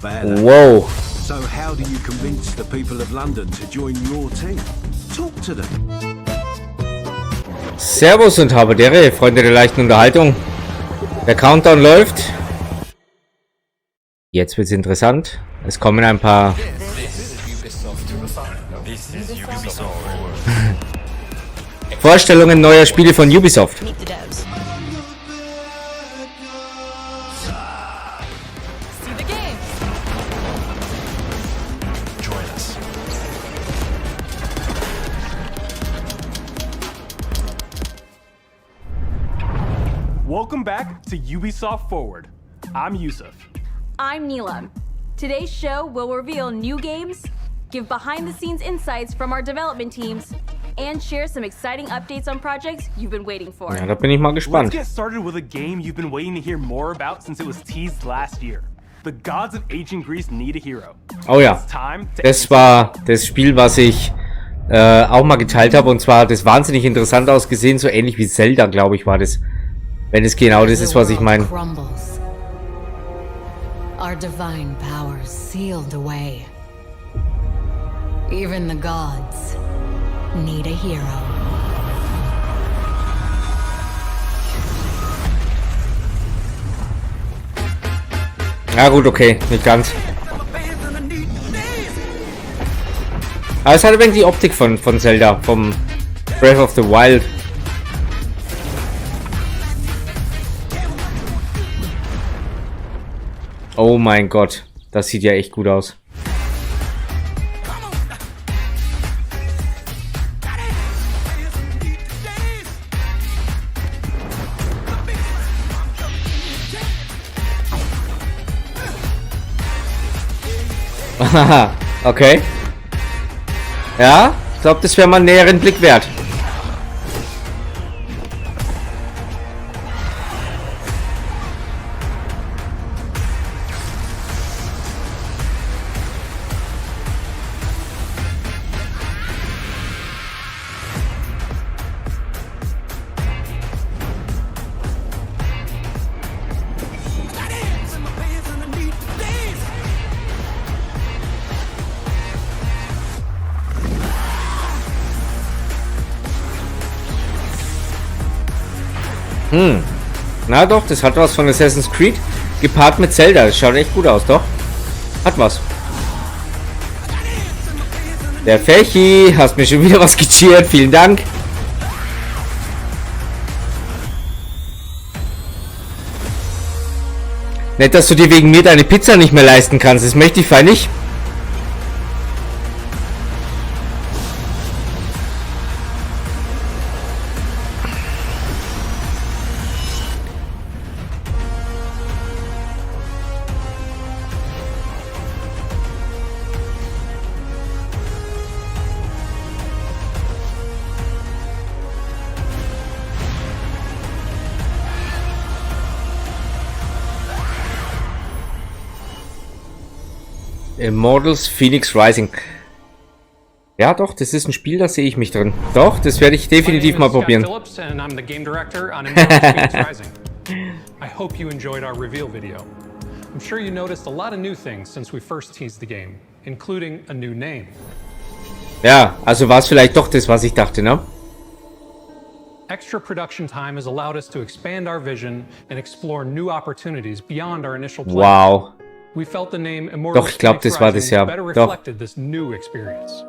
fair. Wow. So how do you convince the people of London to join your team? Talk to them. Servus und habe dere, Freunde der leichten Unterhaltung. Der Countdown läuft. Jetzt wird's interessant. Es kommen ein paar Vorstellungen neuer Spiele von Ubisoft. Welcome back to Ubisoft Forward. I'm Yusuf. I'm Neelam. Today's show will reveal new games, give behind-the-scenes insights from our development teams, and share some exciting updates on projects you've been waiting for. Ja, da bin ich mal gespannt. Let's get started with a game you've been waiting to hear more about since it was teased last year. The gods of ancient Greece need a hero. Oh ja, das war das Spiel, was ich auch mal geteilt habe, und zwar hat es wahnsinnig interessant ausgesehen, so ähnlich wie Zelda, glaube ich, war das. Wenn es genau das ist, was ich meine. Our divine powers sealed away. Even the gods need a hero. Ja gut, okay, nicht ganz. Aber es hat ein wenig die Optik von Zelda, vom Breath of the Wild. Oh mein Gott, das sieht ja echt gut aus. Haha, okay. Ja, ich glaube, das wäre mal einen näheren Blick wert. Na doch, das hat was von Assassin's Creed gepaart mit Zelda. Das schaut echt gut aus, doch. Hat was. Der Fechi, hast mir schon wieder was gecheert. Vielen Dank. Nicht, dass du dir wegen mir deine Pizza nicht mehr leisten kannst. Das möchte ich fein nicht. Immortals Phoenix Rising. Ja, doch, das ist ein Spiel, da sehe ich mich drin. Doch, das werde ich definitiv mal probieren. I hope you enjoyed our reveal video. I'm sure you noticed a lot of new things since we first teased the game, including a new name. Ja, also war es vielleicht doch das, was ich dachte, ne? Extra production time has allowed us to expand our vision and explore new opportunities beyond our initial plan. Wow. We felt the name Immortals Doch, ich glaube, das war das ja. better Doch. reflected this new experience.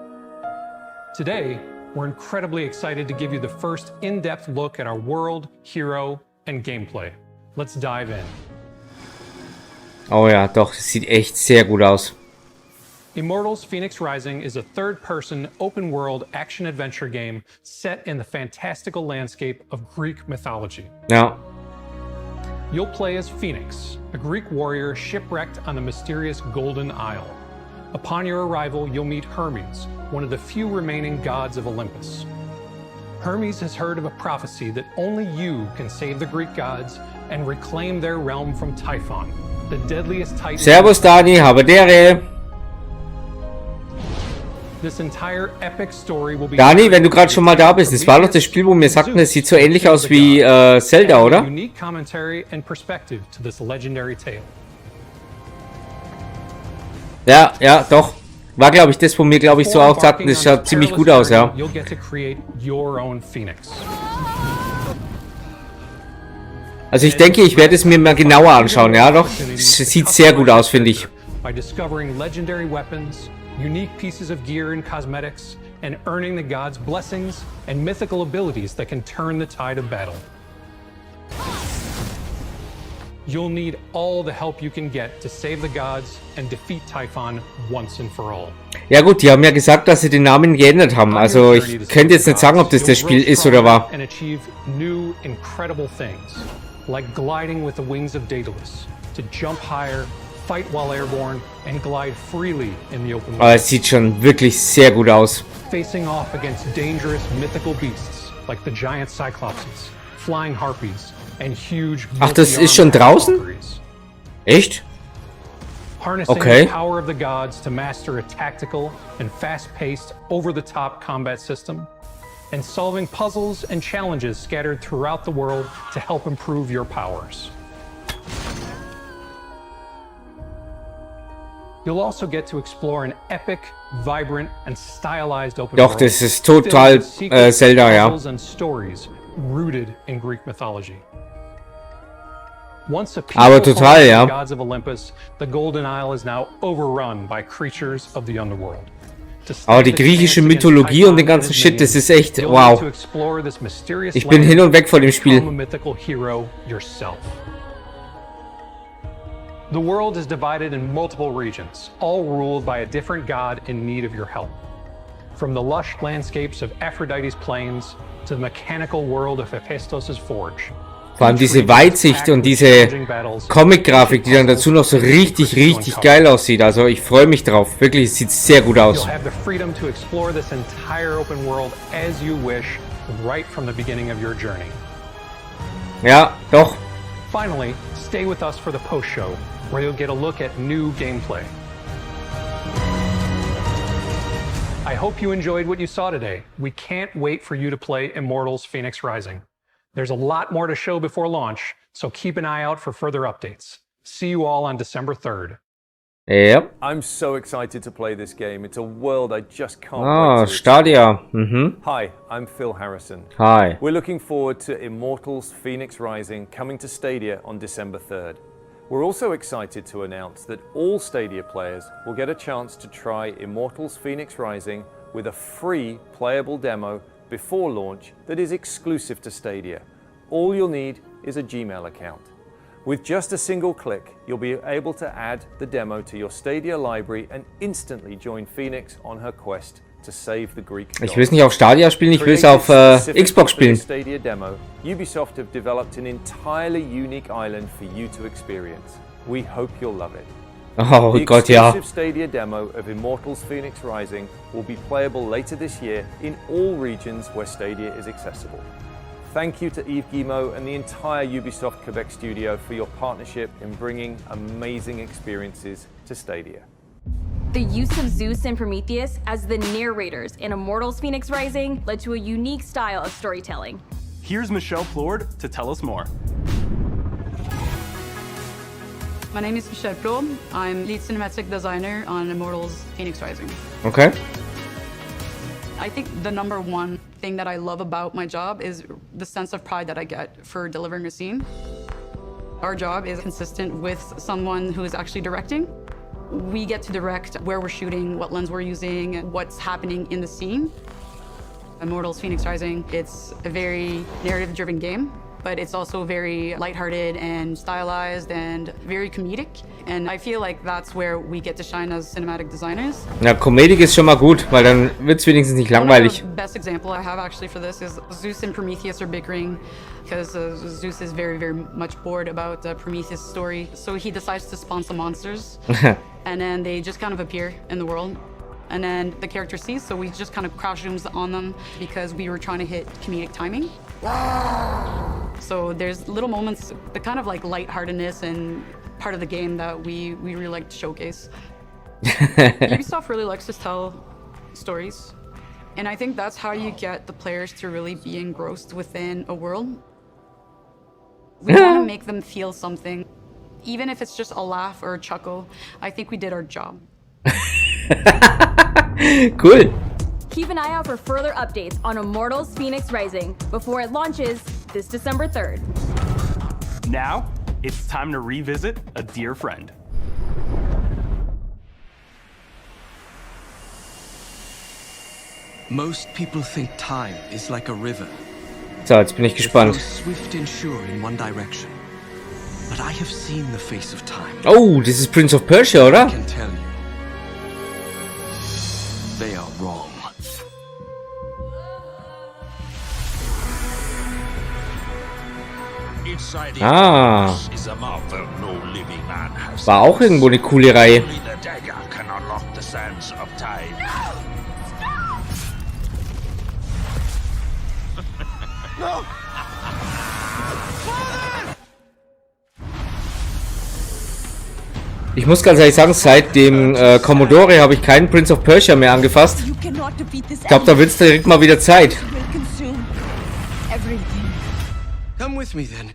Today, we're incredibly excited to give you the first in-depth look at our world, hero, and gameplay. Let's dive in. Oh ja, doch, das sieht echt sehr gut aus. Immortals Phoenix Rising is a third-person, open-world action-adventure game set in the fantastical landscape of Greek mythology. Ja. You'll play as Phoenix, a Greek warrior shipwrecked on the mysterious Golden Isle. Upon your arrival, you'll meet Hermes, one of the few remaining gods of Olympus. Hermes has heard of a prophecy that only you can save the Greek gods and reclaim their realm from Typhon, the deadliest titan. Servus Dani, habe dere. This entire epic story will be Dani, wenn du gerade schon mal da bist, das war doch das Spiel, wo wir sagten, es sieht so ähnlich aus wie Zelda, oder? Unique commentary and perspective to this legendary tale. Ja, ja, doch. War, glaube ich, das, wo mir, glaube ich, so auch sagten, das schaut ziemlich gut aus, ja. You'll get to create your own Phoenix. Also ich denke, ich werde es mir mal genauer anschauen, ja, doch. Es sieht sehr gut aus, finde ich. By discovering legendary weapons, unique pieces of gear and cosmetics, and earning the gods' blessings and mythical abilities that can turn the tide of battle. You'll need all the help you can get to save the gods and defeat Typhon once and for all. Ja gut, die haben ja gesagt, dass sie den Namen geändert haben. Also ich könnte jetzt nicht sagen, ob das das Spiel ist oder war. And achieve new incredible things, like gliding with the wings of Daedalus, to jump higher, fight while airborne, and glide freely in the open world. Aber es sieht schon wirklich sehr gut aus. Facing off against dangerous mythical beasts like the giant cyclopses, flying harpies, and huge. Ach, das ist schon draußen? Echt? Harnessing Okay. the power of the gods to master a tactical and fast-paced, over-the-top combat system, and solving puzzles and challenges scattered throughout the world to help improve your powers. You'll also get to explore an epic, vibrant, and stylized open Doch, world das ist filled total with secrets, Zelda, ja. puzzles, and stories rooted in Greek mythology. Once a Aber peaceful total, home of ja. the gods of Olympus, the Golden Isle is now overrun by creatures of the underworld. To Aber stand die a griechische chance against Mythologie und den Typhon ganzen and his Shit, das minions, ist echt, you'll wow. need to explore this mysterious Ich bin land hin und weg vor dem and Spiel. become a mythical hero yourself. The world is divided in multiple regions, all ruled by a different god in need of your help. From the lush landscapes of Aphrodite's plains to the mechanical world of Hephaestos' forge. Vor allem diese Weitsicht und diese Comic-Grafik, die dann dazu noch so richtig, richtig geil aussieht. Also ich freue mich drauf. Wirklich, es sieht sehr gut aus. You'll have the freedom to explore this entire open world as you wish, right from the beginning of your journey. Ja, doch. Finally, stay with us for the post-show, where you'll get a look at new gameplay. I hope you enjoyed what you saw today. We can't wait for you to play Immortals Phoenix Rising. There's a lot more to show before launch, so keep an eye out for further updates. See you all on December 3rd. Yep. I'm so excited to play this game. It's a world I just can't Ah, wait to Stadia. Mhm. Hi, I'm Phil Harrison. Hi. We're looking forward to Immortals Phoenix Rising coming to Stadia on December 3rd. We're also excited to announce that all Stadia players will get a chance to try Immortals Phoenix Rising with a free playable demo before launch that is exclusive to Stadia. All you'll need is a Gmail account. With just a single click, you'll be able to add the demo to your Stadia library and instantly join Phoenix on her quest to save the Greek god. Ich will es nicht auf Stadia spielen, ich will es auf Xbox spielen. Stadia demo, Ubisoft have developed an entirely unique island for you to experience. We hope you'll love it. Oh The Gott, ja. exclusive Stadia demo of Immortals Phoenix Rising will be playable later this year in all regions where Stadia is accessible. Thank you to Yves Guillemot and the entire Ubisoft Quebec studio for your partnership in bringing amazing experiences to Stadia. The use of Zeus and Prometheus as the narrators in Immortals Phoenix Rising led to a unique style of storytelling. Here's Michelle Plord to tell us more. My name is Michelle Plord. I'm lead cinematic designer on Immortals Phoenix Rising. Okay. I think the number one thing that I love about my job is the sense of pride that I get for delivering a scene. Our job is consistent with someone who is actually directing. We get to direct where we're shooting, what lens we're using, what's happening in the scene. Immortals Phoenix Rising, it's a very narrative-driven game, but it's also very lighthearted and stylized and very comedic. And I feel like that's where we get to shine as cinematic designers. Ja, Comedic ist schon mal gut, weil dann wird es wenigstens nicht langweilig. The best example I have actually for this is Zeus and Prometheus are bickering because Zeus is very, very much bored about Prometheus' story. So he decides to spawn some monsters. And then they just kind of appear in the world. And then the character sees, so we just kind of crouch zooms on them because we were trying to hit comedic timing. So there's little moments, the kind of like lightheartedness and part of the game that we really like to showcase. Ubisoft really likes to tell stories. And I think that's how you get the players to really be engrossed within a world. We want to make them feel something. Even if it's just a laugh or a chuckle, I think we did our job. Cool. Keep an eye out for further updates on Immortals Phoenix Rising before it launches this December 3rd. Now, it's time to revisit a dear friend. Most people think time is like a river. So, jetzt bin ich It gespannt. flows swift and sure in one direction. But I have seen the face of time. Oh, das ist Prince of Persia, oder? I can tell you, they are wrong. Inside Ah. is a marvel no living man has. War auch irgendwo eine coole Reihe. Only the dagger can unlock the sands of time. Ich muss ganz ehrlich sagen, seit dem Commodore habe ich keinen Prince of Persia mehr angefasst. Ich glaube, da wird es direkt mal wieder Zeit. Come with me then.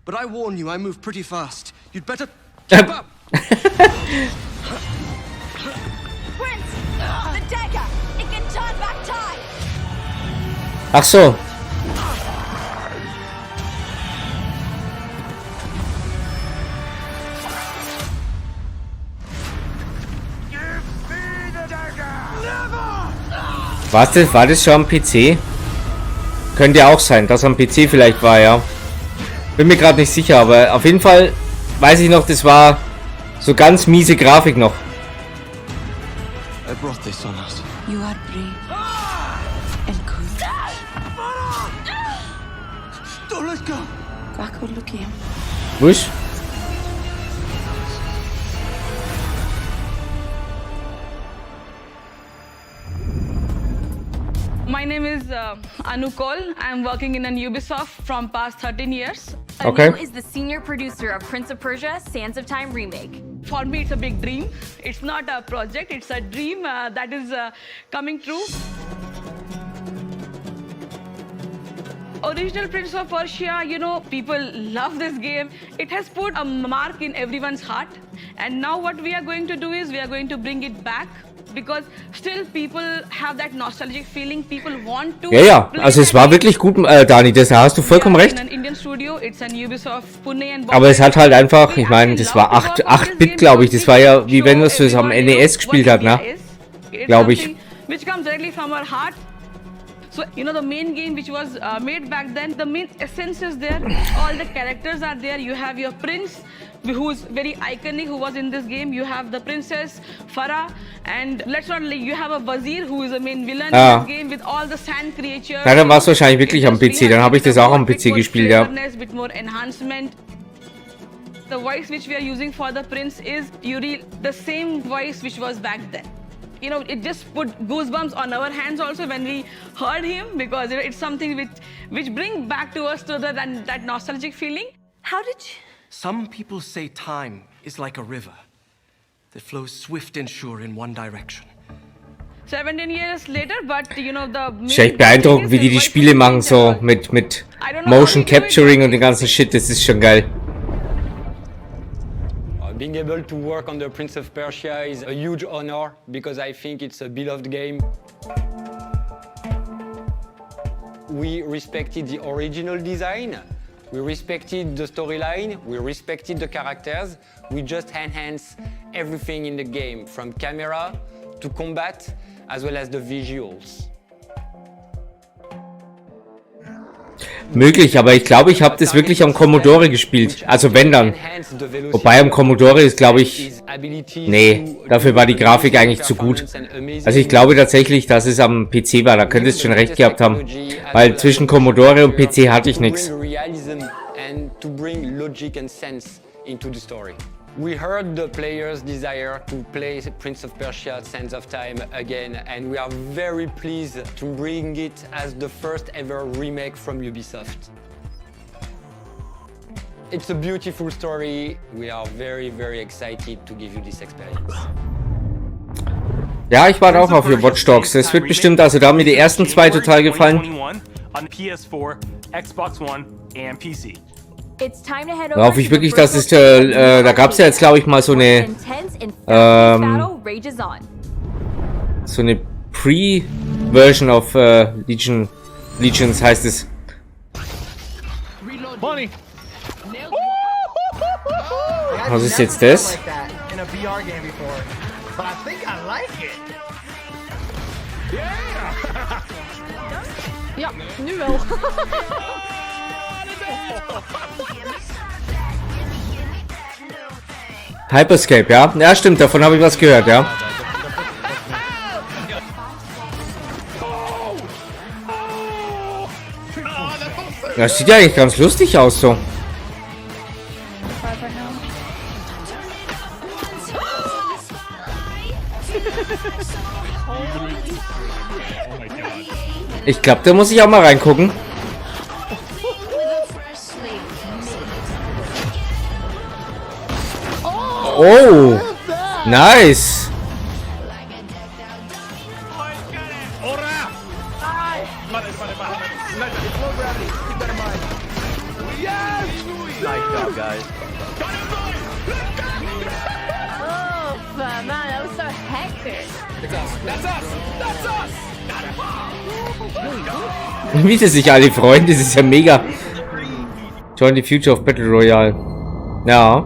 But I warn you, I move pretty fast. You'd better keep up. Prince! The dagger! It can turn back time! Ach so. War das schon am PC? Könnte ja auch sein, dass am PC vielleicht war, ja. Bin mir gerade nicht sicher, aber auf jeden Fall weiß ich noch, das war so ganz miese Grafik noch. I brought this on us. You are brave and courageous. Don't let go. Glocke, look him. Wusch. My name is Anukol. I'm working in an Ubisoft from past 13 years. Okay. Anu is the senior producer of Prince of Persia: Sands of Time remake. For me, it's a big dream. It's not a project, it's a dream that is coming true. Original Prince of Persia, you know, people love this game. It has put a mark in everyone's heart. And now what we are going to do is we are going to bring it back. Because still people have that nostalgic feeling. People want to. Ja, also es war wirklich gut, Dani, da hast du vollkommen recht. Aber es hat halt einfach, ich meine, das war 8-Bit, glaube ich. Das war ja, wie wenn man es am NES gespielt hat, ne? Glaube ich. Which comes directly from our heart. So, you know, the main game which was made back then, the main essence is there. All the characters are there. You have your prince, who's very iconic, who was in this game. You have the princess, Farah, and let's not like, you have a Wazir, who is the main villain in this game with all the sand creatures. Ja, dann war es wahrscheinlich wirklich am PC. Dann habe ich das auch am PC gespielt, ja. With more enhancement. The voice which we are using for the prince is the same voice which was back then. You know, it just put goosebumps on our hands also when we heard him, because you know, it's something which brings back to us that nostalgic feeling. How did you... Some people say time is like a river that flows swift and sure in one direction. 17 years later, but you know, the Ist echt beeindruckend, wie die Spiele machen, so mit Motion Capturing und den ganzen Shit, das ist schon geil. Being able to work on the Prince of Persia is a huge honor because I think it's a beloved game. We respected the original design, we respected the storyline, we respected the characters, we just enhanced everything in the game, from camera to combat, as well as the visuals. Möglich, aber ich glaube, ich habe das wirklich am Commodore gespielt. Also wenn dann. Wobei am Commodore ist, glaube ich... Nee, dafür war die Grafik eigentlich zu gut. Also ich glaube tatsächlich, dass es am PC war. Da könnte es schon recht gehabt haben. Weil zwischen Commodore und PC hatte ich nichts. We heard the players' desire to play Prince of Persia: Sands of Time again, and we are very pleased to bring it as the first ever remake from Ubisoft. It's a beautiful story. We are very, very excited to give you this experience. Ja, ich warte auch auf ihr Watch Dogs. Das wird bestimmt, also da haben mir die ersten zwei total gefallen. On PS4, Xbox One, and PC. It's time to head over Worauf ich to wirklich, the das ist, virtual community da gab es ja jetzt, glaube ich, mal so eine, intense and fast-paced battle rages on. so eine Pre-Version of Legions heißt es. Money. Was ist jetzt das? Ja, nu wel. Hyperscape, ja? Ja, stimmt, davon habe ich was gehört, ja. Das sieht ja eigentlich ganz lustig aus, so. Ich glaube, da muss ich auch mal reingucken. Oh, nice. Nice job, guys. Oh, man, that was so hectic. Wie sie sich alle freuen, das ist ja mega. Join the future of Battle Royale. Ja.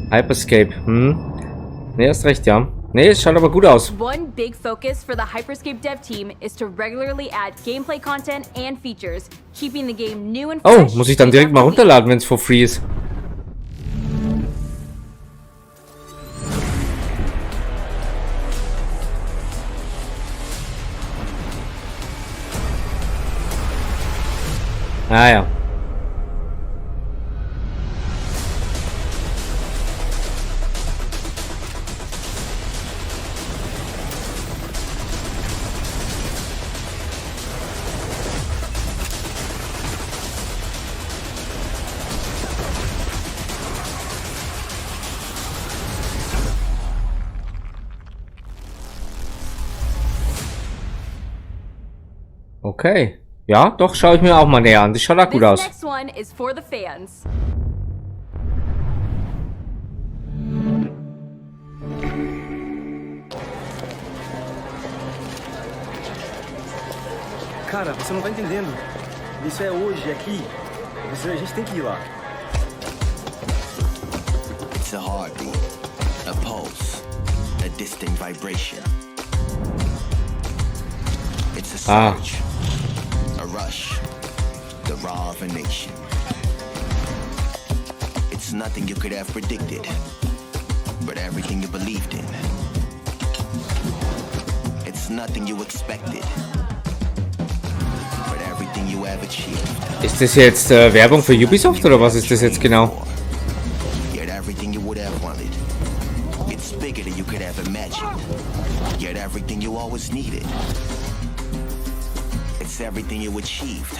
Hyperscape. Ne, hast recht, ja. Ne, es schaut aber gut aus. One big focus for the Hyperscape dev team is to regularly add gameplay content and features, keeping the game new and Oh, fresh. muss ich dann direkt mal runterladen, wenn es for free ist. Ah ja. Okay. Ja, doch, schaue ich mir auch mal näher an. Das schaut auch gut This aus. next one is for the fans. Cara, você não tá entendendo. Isso é hoje, aqui. A gente tem que ir lá. It's a heartbeat, a pulse, a distant vibration. It's a surge, a rush, the raw of a nation. It's nothing you could have predicted, but everything you believed in. It's nothing you expected, but everything you have achieved. Ist das jetzt Werbung für Ubisoft oder was ist das jetzt genau? Yet everything you would have wanted. It's bigger than you could have imagined. Yet everything you always needed. It's everything you achieved.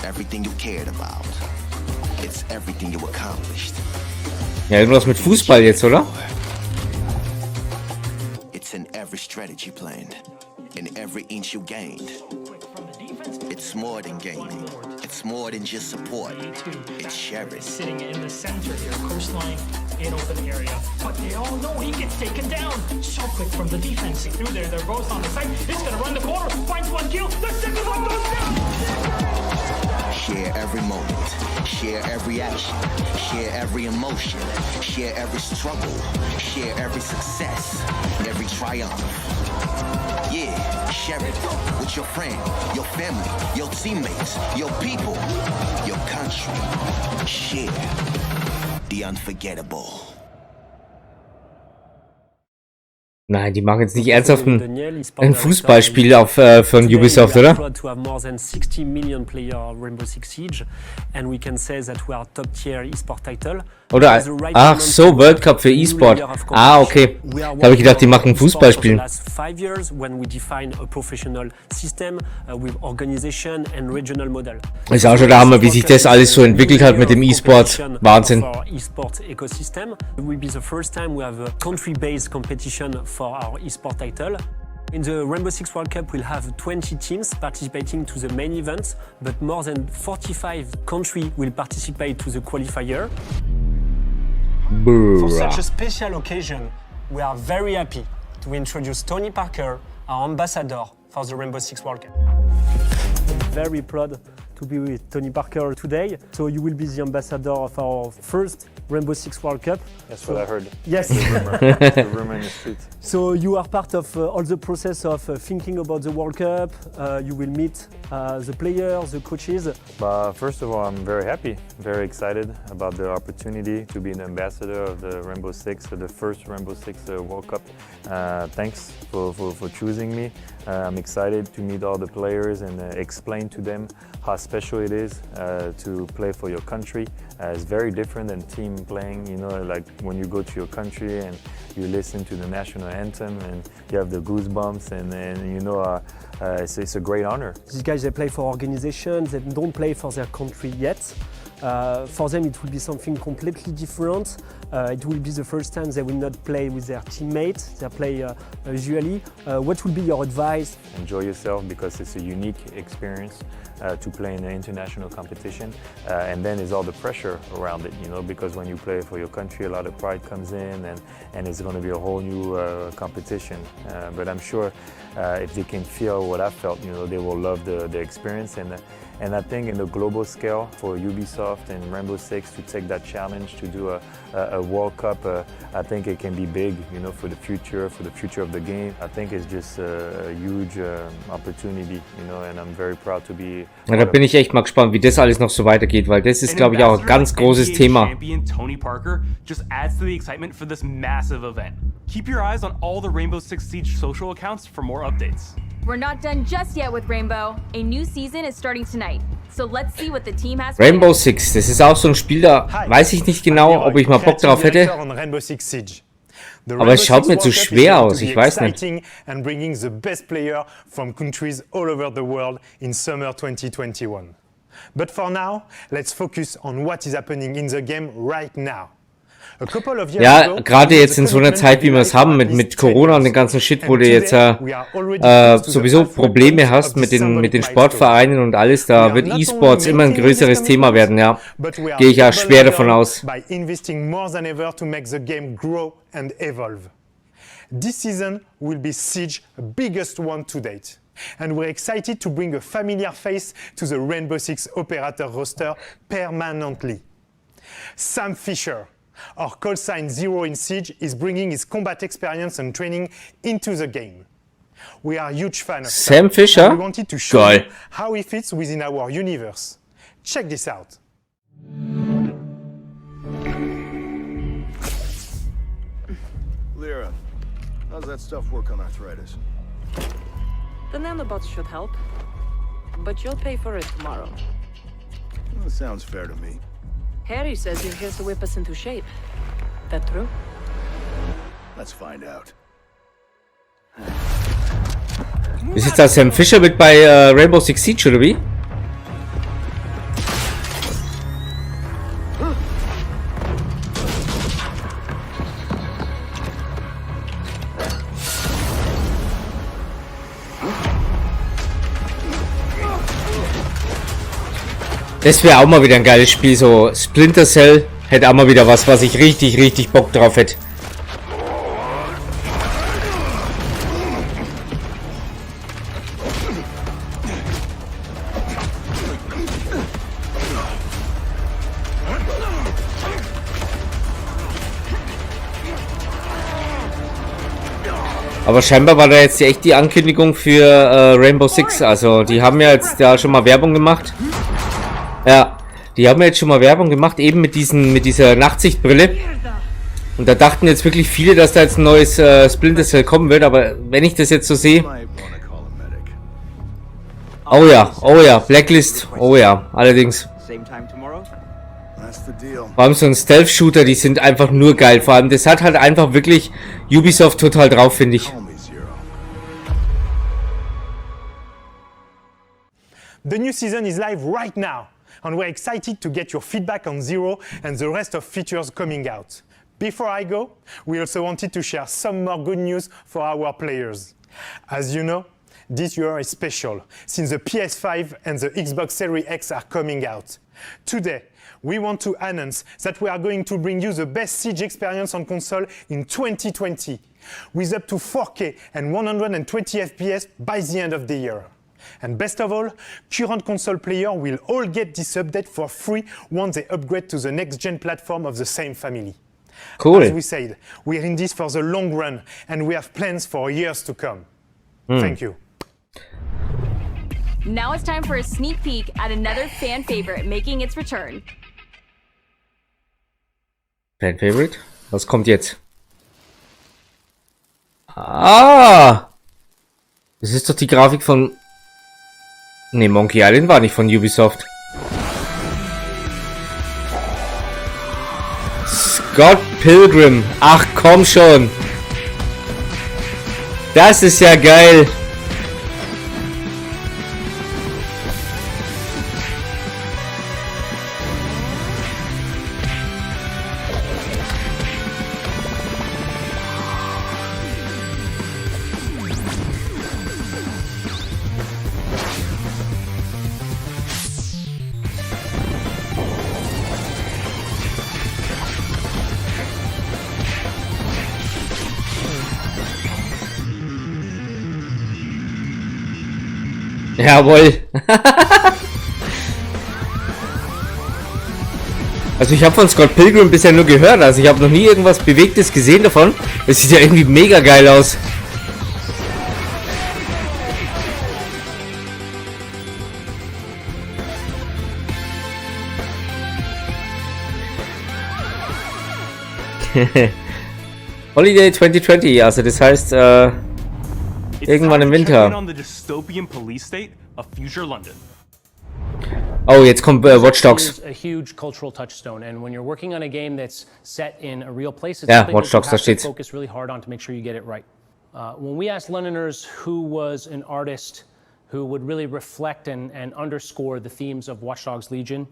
Everything you cared about. It's everything you accomplished. Ja, irgendwas mit Fußball jetzt, oder? It's in every strategy planned. In every inch you gained. It's more than gaining. It's more than just support. It's cherished. Sitting in the center here, coastline in open area. But they all know he gets taken down. So quick from the defense. Through there, they're both on the side. He's gonna run the corner, finds one kill. The second one goes down. Share every moment. Share every action. Share every emotion. Share every struggle. Share every success. Every triumph. Yeah, share it with your friend, your family, your teammates, your people, your country. Share the unforgettable. Nein, die machen jetzt nicht ernsthaft ein Fußballspiel auf von Ubisoft, oder? To have more than 60 million player Rainbow Six Siege, and we can say that we are top tier esport title. Oder, ach so, World Cup für E-Sport. Ah, okay. Da habe ich gedacht, die machen ein Fußballspiel. Ist auch schon der Hammer, wie sich das alles so entwickelt hat mit dem E-Sport. Wahnsinn. For our esport title. In the Rainbow Six World Cup, we'll have 20 teams participating to the main event, but more than 45 countries will participate to the qualifier. For such a special occasion, we are very happy to introduce Tony Parker, our ambassador for the Rainbow Six World Cup. I'm very proud to be with Tony Parker today. So you will be the ambassador of our first Rainbow Six World Cup. That's what I heard. Yes. The rumor in the street. So you are part of all the process of thinking about the World Cup. You will meet the players, the coaches. First of all, I'm very happy, very excited about the opportunity to be an ambassador of the Rainbow Six, the first Rainbow Six World Cup. Thanks for choosing me. I'm excited to meet all the players and explain to them how special it is to play for your country. It's very different than team playing, you know, like when you go to your country and you listen to the national anthem and you have the goosebumps and you know, it's a great honor. These guys, they play for organizations, they don't play for their country yet. For them, it will be something completely different. It will be the first time they will not play with their teammates. They play usually. What will be your advice? Enjoy yourself because it's a unique experience to play in an international competition. And then there's all the pressure around it, you know, because when you play for your country, a lot of pride comes in and it's going to be a whole new competition. But I'm sure if they can feel what I felt, you know, they will love the experience. And I think in the global scale for Ubisoft and Rainbow Six to take that challenge to do a World Cup, I think it can be big, you know, for the future of the game. I think it's just a huge opportunity, you know, and I'm very proud to be. Ja, da bin ich echt mal gespannt, wie das alles noch so weitergeht, weil das ist, glaube ich, auch ein ganz großes Thema. Champion Tony Parker just adds to the excitement for this massive event. Keep your eyes on all the Rainbow Six Siege social accounts for more updates. We're not done just yet with Rainbow. A new season is starting tonight. So let's see what the team has. Rainbow Six, das ist auch so ein Spiel, da weiß ich nicht genau, ob ich mal Bock drauf hätte. Aber es schaut mir zu schwer aus, ich weiß nicht. And bringing the best player from countries all over the world in summer 2021. But for now, let's focus on what is happening in the game right now. Ja, gerade jetzt in so einer Zeit, wie wir es haben, mit Corona und dem ganzen Shit, wo du jetzt sowieso Probleme hast mit den Sportvereinen und alles, da wird E-Sports immer ein größeres Thema werden, ja. Gehe ich ja schwer davon aus. This season will be Siege's biggest one to date. And we're excited to bring a familiar face to the Rainbow Six operator roster permanently. Sam Fisher, our call sign Zero in Siege, is bringing his combat experience and training into the game. We are huge fans of Sam Fisher? We wanted to show you how he fits within our universe. Check this out. Lyra, how's that stuff work on arthritis? The nanobots should help, but you'll pay for it tomorrow. Well, that sounds fair to me. Harry says you're here to whip us into shape. That true? Let's find out. Ist jetzt da Sam Fisher mit bei Rainbow Six Siege, oder wie? Das wäre auch mal wieder ein geiles Spiel, so Splinter Cell hätte auch mal wieder was ich richtig Bock drauf hätte. Aber scheinbar war da jetzt echt die Ankündigung für Rainbow Six, also die haben ja jetzt da schon mal Werbung gemacht. Ja, die haben jetzt schon mal Werbung gemacht, eben mit dieser Nachtsichtbrille. Und da dachten jetzt wirklich viele, dass da jetzt ein neues Splinter Cell kommen wird, aber wenn ich das jetzt so sehe... Oh ja, Blacklist, oh ja, allerdings. Vor allem so ein Stealth-Shooter, die sind einfach nur geil. Vor allem, das hat halt einfach wirklich Ubisoft total drauf, finde ich. The new season is live right now, and we're excited to get your feedback on Zero and the rest of features coming out. Before I go, we also wanted to share some more good news for our players. As you know, this year is special, since the PS5 and the Xbox Series X are coming out. Today, we want to announce that we are going to bring you the best Siege experience on console in 2020, with up to 4K and 120 FPS by the end of the year. And best of all, current console players will all get this update for free once they upgrade to the next-gen platform of the same family. Cool. As we said, we're in this for the long run, and we have plans for years to come. Thank you. Now it's time for a sneak peek at another fan favorite making its return. Fan Favorite? Was kommt jetzt? Ah! Das ist doch die Grafik von... Ne, Monkey Island war nicht von Ubisoft. Scott Pilgrim. Ach komm schon. Das ist ja geil. Jawohl. Also ich habe von Scott Pilgrim bisher nur gehört, also ich habe noch nie irgendwas Bewegtes gesehen davon. Es sieht ja irgendwie mega geil aus. Holiday 2020, also das heißt irgendwann im Winter. Oh, jetzt kommt Watch Dogs. Ja, Watch Dogs, da steht's. When we asked Londoners who was an artist who would really reflect and underscore the themes of Watch Dogs Legion,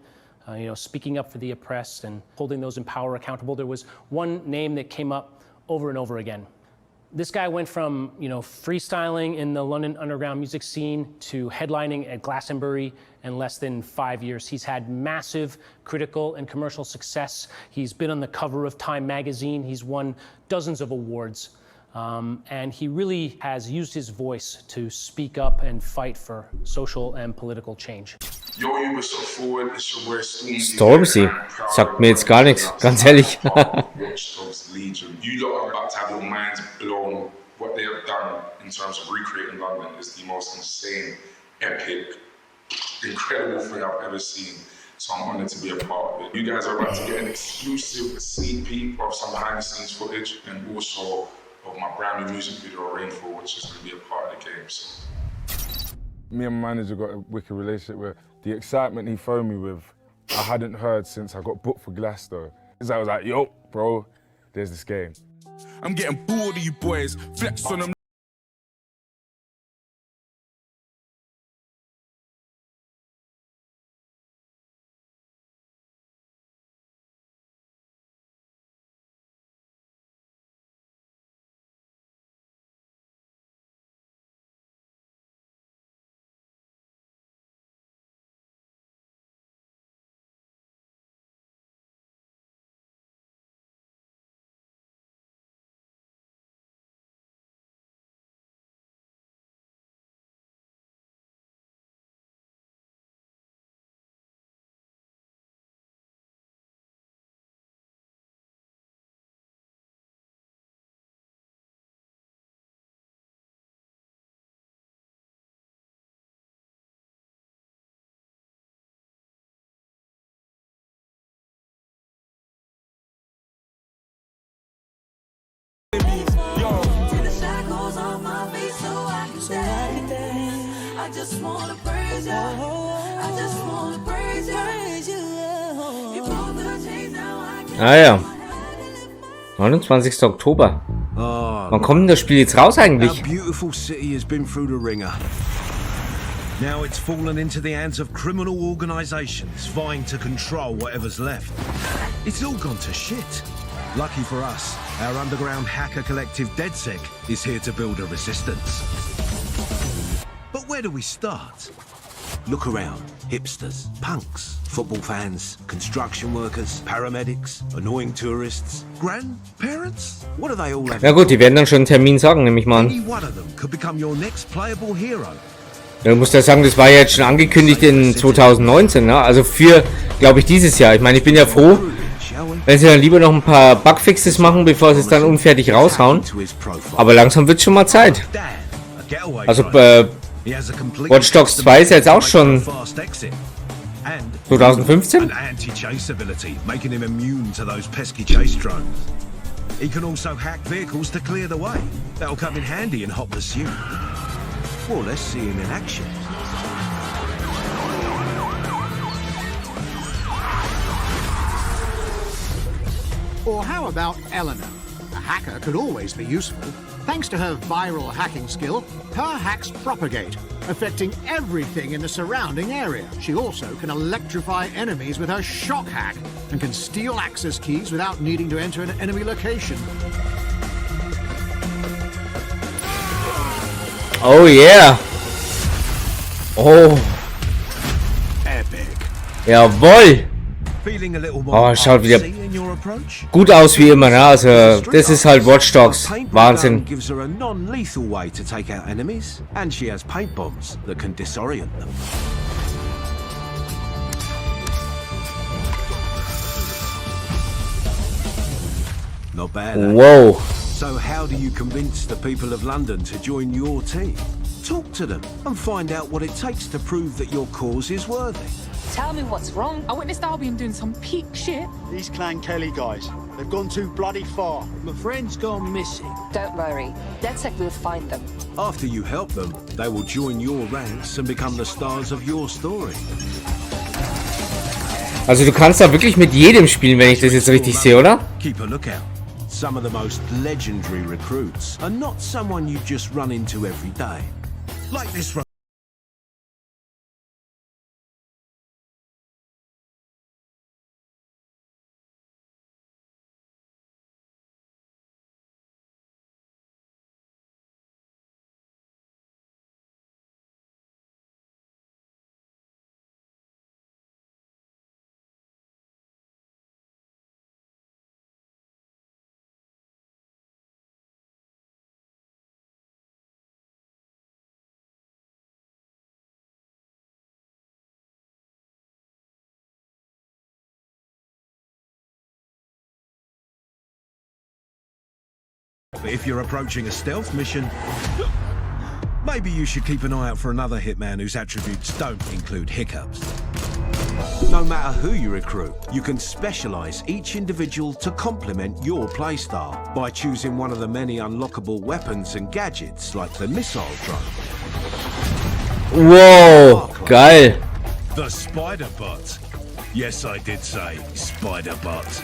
you know, speaking up for the oppressed and holding those in power accountable, there was one name that came up over and over again. This guy went from, you know, freestyling in the London underground music scene to headlining at Glastonbury in less than 5 years. He's had massive critical and commercial success. He's been on the cover of Time magazine. He's won dozens of awards. And he really has used his voice to speak up and fight for social and political change. Stormzy sagt mir jetzt gar nichts, ganz ehrlich. You lot are about to have your minds blown. What they have done in terms of recreating London is the most insane, epic, incredible thing I've ever seen. So I'm honored to be a part of it. You guys are about to get an exclusive sneak peek of some behind the scenes footage and also of my brand new music video, Rainfall, which is going to be a part of the game. So. Me and my manager got a wicked relationship where the excitement he phoned me with, I hadn't heard since I got booked for Glasgow. I was like, yo, bro, there's this game. I'm getting bored of you boys, flex on them. I just wanna praise you. I just wanna praise you. You broke the chains, now I can. Ah ja. 29. Oktober. Wann kommt denn das Spiel jetzt raus eigentlich? Our beautiful city has been through the ringer. Now it's fallen into the hands of criminal organizations vying to control whatever's left. It's all gone to shit. Lucky for us, Our underground hacker collective DedSec is here to build a resistance. But where do we start? Look around. Hipsters, punks, football fans, construction workers, paramedics, annoying tourists, grandparents. What do they all have? Ja gut, die werden dann schon einen Termin sagen, nehme ich mal Any an. one of them could become your next playable hero. Ja, du musst ja sagen, das war ja jetzt schon angekündigt in 2019, ne? Also für, glaube ich, dieses Jahr. Ich meine, ich bin ja froh, wenn sie dann lieber noch ein paar Bugfixes machen, bevor sie es dann unfertig raushauen. Aber langsam wird es schon mal Zeit. Also Watch Dogs 2 ist jetzt auch schon 2015? He can also hack vehicles to clear the way. That'll come in handy in hot pursuit. Well, let's see him in action. Or how about Eleanor? A hacker could always be useful. Thanks to her viral hacking skill, her hacks propagate, affecting everything in the surrounding area. She also can electrify enemies with her shock hack and can steal access keys without needing to enter an enemy location. Oh yeah. Oh. Epic. Jawohl. Oh, schaut wieder gut aus wie immer, ne? Also, das ist halt Watch Dogs. Wahnsinn. Gives her a non-lethal way to take out enemies, and she has paint bombs that can disorient them. Not bad. Eh? Whoa. So how do you convince the people of London to join your team? Talk to them and find out what it takes to prove that your cause is worthy. Tell me what's wrong. I witnessed Albion doing some peak shit. These Clan Kelly guys, they've gone too bloody far. My friend's gone missing. Don't worry. DedSec will find them. After you help them, they will join your ranks and become the stars of your story. Also du kannst da wirklich mit jedem spielen, wenn ich das jetzt richtig sehe, oder? Keep a lookout. Some of the most legendary recruits are not someone you just run into every day. Like this one. But if you're approaching a stealth mission, maybe you should keep an eye out for another hitman whose attributes don't include hiccups. No matter who you recruit, you can specialize each individual to complement your playstyle by choosing one of the many unlockable weapons and gadgets like the missile drone. Whoa, geil. The Spider Bot. Yes, I did say Spider Bot.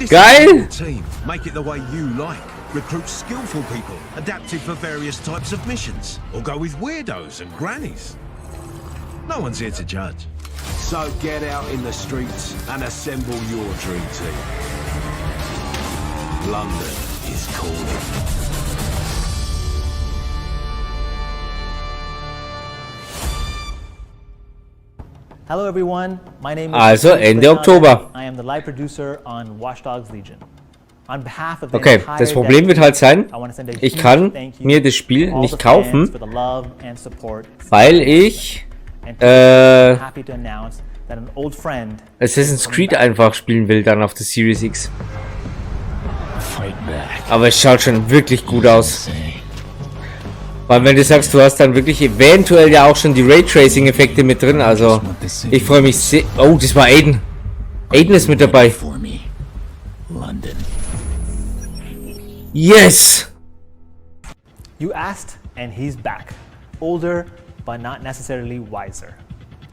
Geil! Team, make it the way you like. Recruit skillful people, adapted for various types of missions, or go with weirdos and grannies. No one's here to judge. So get out in the streets and assemble your dream team. London is calling. Hello everyone, my name is Also Ende Oktober. I am the live producer on Watch Dogs Legion. On behalf of Okay, das Problem wird halt sein, ich kann mir das Spiel nicht kaufen, weil ich Assassin's Creed einfach spielen will dann auf der Series X. Aber es schaut schon wirklich gut aus. Weil wenn du sagst, du hast dann wirklich eventuell ja auch schon die Raytracing-Effekte mit drin, also ich freue mich sehr. Oh, das war Aiden. Aiden ist mit dabei. Yes! You asked, and he's back. Older, but not necessarily wiser.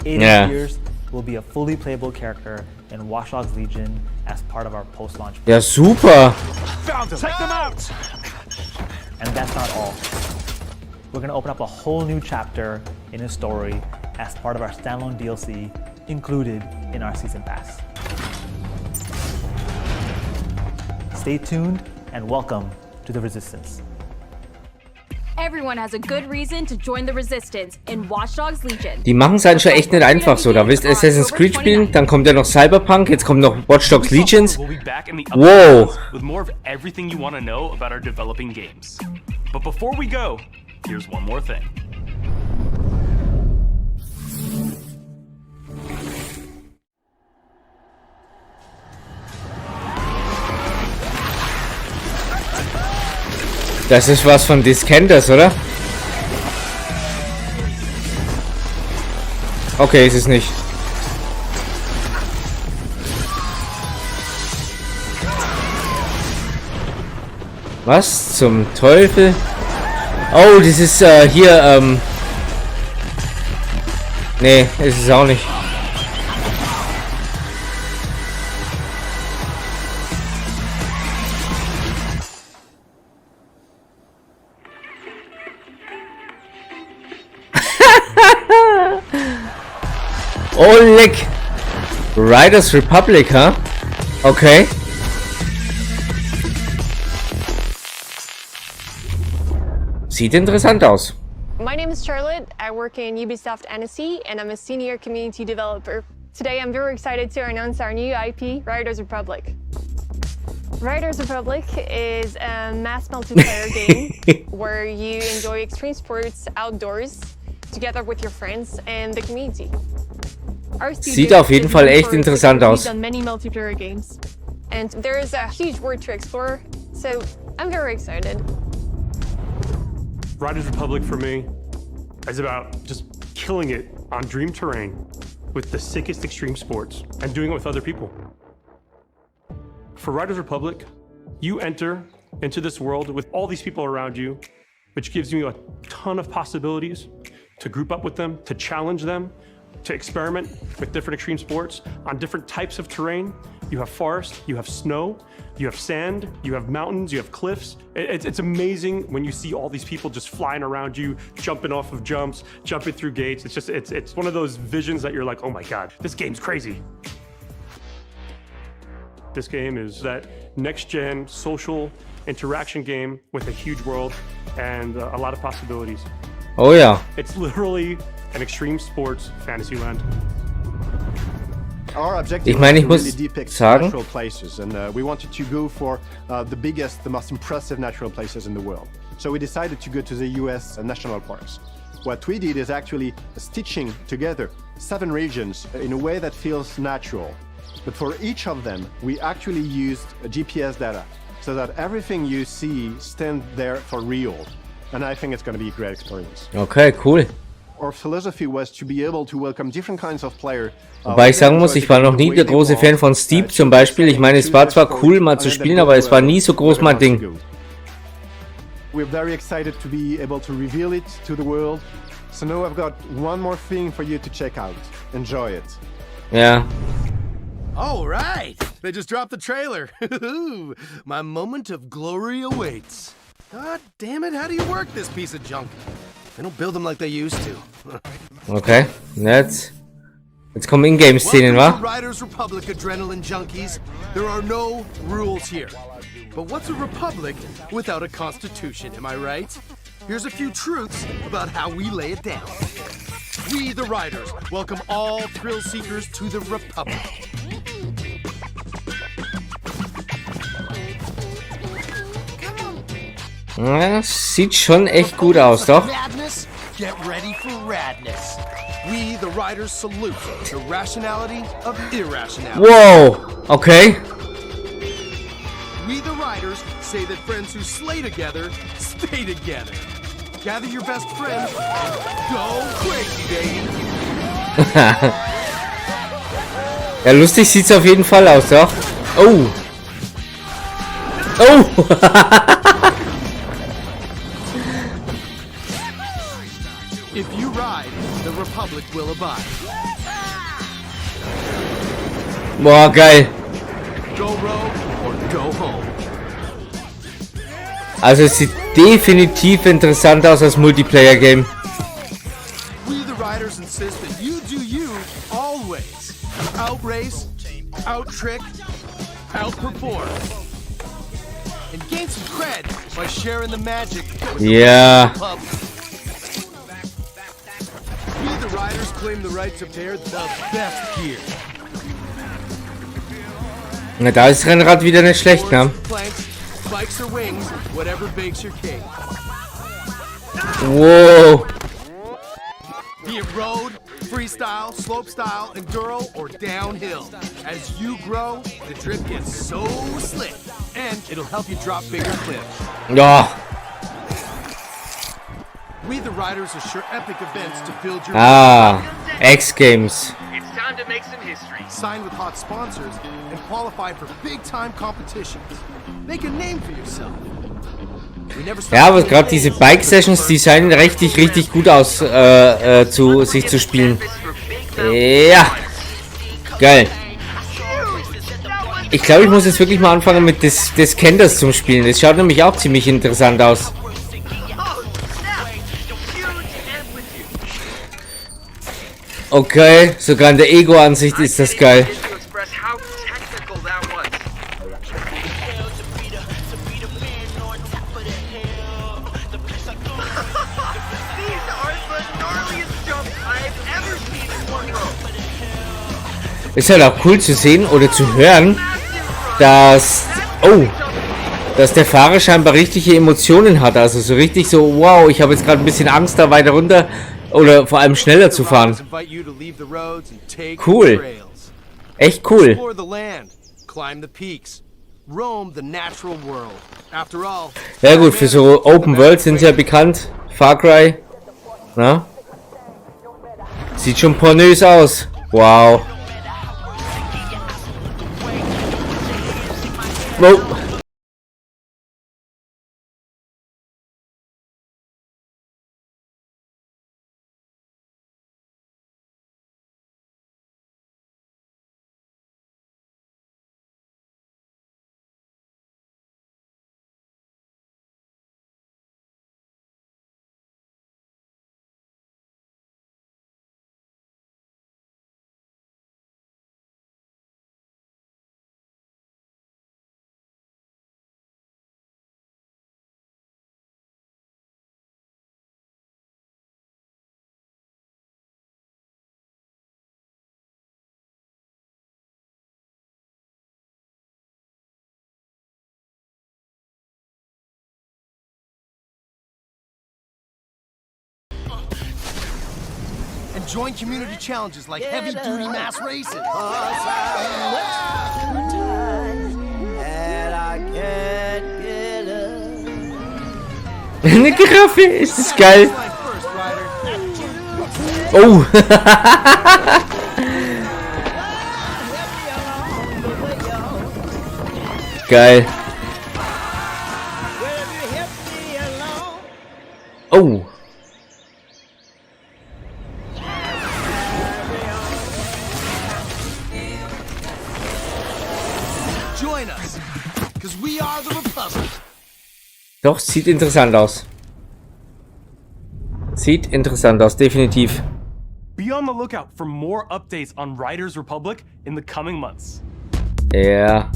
80 years will be a fully playable character in Watch Dogs Legion as part of our post-launch. Ja, super! Found him. Take them out! And that's not all. We're going to open up a whole new chapter in his story as part of our standalone DLC included in our Season Pass. Stay tuned and welcome to the Resistance. Everyone has a good reason to join the Resistance in Watch Dogs Legion. Die machen es eigentlich schon echt nicht einfach so. Da willst du Assassin's Creed spielen, dann kommt ja noch Cyberpunk, jetzt kommt noch Watch Dogs Legions. Wow. With more of everything you want to know about our developing games. But before we go, here's one more thing. Das ist was von Discanders, oder? Okay, ist es nicht. Was zum Teufel? Oh, das ist hier, nee, ist es auch nicht. Oh, leck. Riders Republic, huh? Okay. Sieht interessant aus. My name is Charlotte. I work in Ubisoft Annecy, and I'm a senior community developer. Today, I'm very excited to announce our new IP, Riders Republic. Riders Republic is a mass multiplayer game where you enjoy extreme sports outdoors together with your friends and the community. Sieht auf jeden Fall echt interessant aus. On many multiplayer games, and there is a huge world to explore, so I'm very excited. Riders Republic for me is about just killing it on dream terrain with the sickest extreme sports and doing it with other people. For Riders Republic, you enter into this world with all these people around you, which gives you a ton of possibilities to group up with them, to challenge them, to experiment with different extreme sports on different types of terrain. You have forest, you have snow, you have sand, you have mountains, you have cliffs. It's amazing when you see all these people just flying around you, jumping off of jumps, jumping through gates. It's one of those visions that you're like, oh my God, this game's crazy. This game is that next-gen social interaction game with a huge world and a lot of possibilities. Oh yeah. It's literally an extreme sports fantasy land. Our objective Ich meine, ich was muss to really depict sagen, natural places, and we wanted to go for the biggest, the most impressive natural places in the world. So we decided to go to the US national parks. What we did is actually stitching together 7 regions in a way that feels natural. But for each of them, we actually used GPS data so that everything you see stands there for real. And I think it's going to be a great experience. Okay, cool. Our philosophy was to be able to welcome different kinds of players. Wobei ich sagen muss, ich war noch nie der große Fan von Steep zum Beispiel. Ich meine, es war zwar cool mal zu spielen, aber es war nie so groß mein Ding. We're very excited to be able to reveal it to the world. So now I've got one more thing for you to check out. Enjoy it. Ja. All right, they just dropped the trailer. My moment of glory awaits. God damn it, how do you work this piece of junk? They don't build them like they used to. Okay, jetzt kommen Ingame-Szenen, wa? Riders Republic adrenaline junkies. There are no rules here. But what's a republic without a constitution, am I right? Here's a few truths about how we lay it down. We, the Riders, welcome all thrill seekers to the Republic. Ja, sieht schon echt gut aus, doch. Get ready for radness. We, the Riders, salute the rationality of irrationality. Wow, okay. We, the Riders, say that friends who slay together, stay together. Gather your best friends and go crazy, baby. Ja, lustig sieht's auf jeden Fall aus, doch. Oh. Oh. If you ride, the Republic will abide. Boah, geil. Go rogue or go home. Also es sieht definitiv interessant aus als Multiplayer-Game. We the Riders insist that you do you always. Outrace, outtrick, outperform. and gain some cred by sharing the magic with Ja. the public. We, the riders, claim the right to pair the best gear. Na, da ist Rennrad wieder nicht schlecht, ne? Planks, spikes or wings, whatever bakes your cake. Wow. Be it road, freestyle, slopestyle, enduro, or downhill. As you grow, the drip gets so slick, and it'll help you drop bigger cliffs. Ja. We, the riders, assure epic events to build your X-Games. It's time to make some history. Sign with hot sponsors and qualify for big-time competitions. Make a name for yourself. Ja, aber gerade diese Bike-Sessions, die scheinen richtig gut aus, sich zu spielen. Ja. Geil. Ich glaube, ich muss jetzt wirklich mal anfangen mit des Kenders zum Spielen. Das schaut nämlich auch ziemlich interessant aus. Okay, sogar in der Ego-Ansicht ist das geil. Ist halt auch cool zu sehen oder zu hören, dass der Fahrer scheinbar richtige Emotionen hat. Also so richtig so, wow, ich habe jetzt gerade ein bisschen Angst, da weiter runter oder vor allem schneller zu fahren. Cool. Echt cool. Ja gut, für so Open World sind sie ja bekannt. Far Cry. Na? Sieht schon pornös aus. Wow. Wow. And join community challenges like heavy-duty mass racing. Eine Giraffe, ist das geil. Oh. Geil. Oh. Join us, because we are the Republic. Doch, sieht interessant aus. Sieht interessant aus, definitiv. Be on the lookout for more updates on Riders Republic in the coming months. Ja.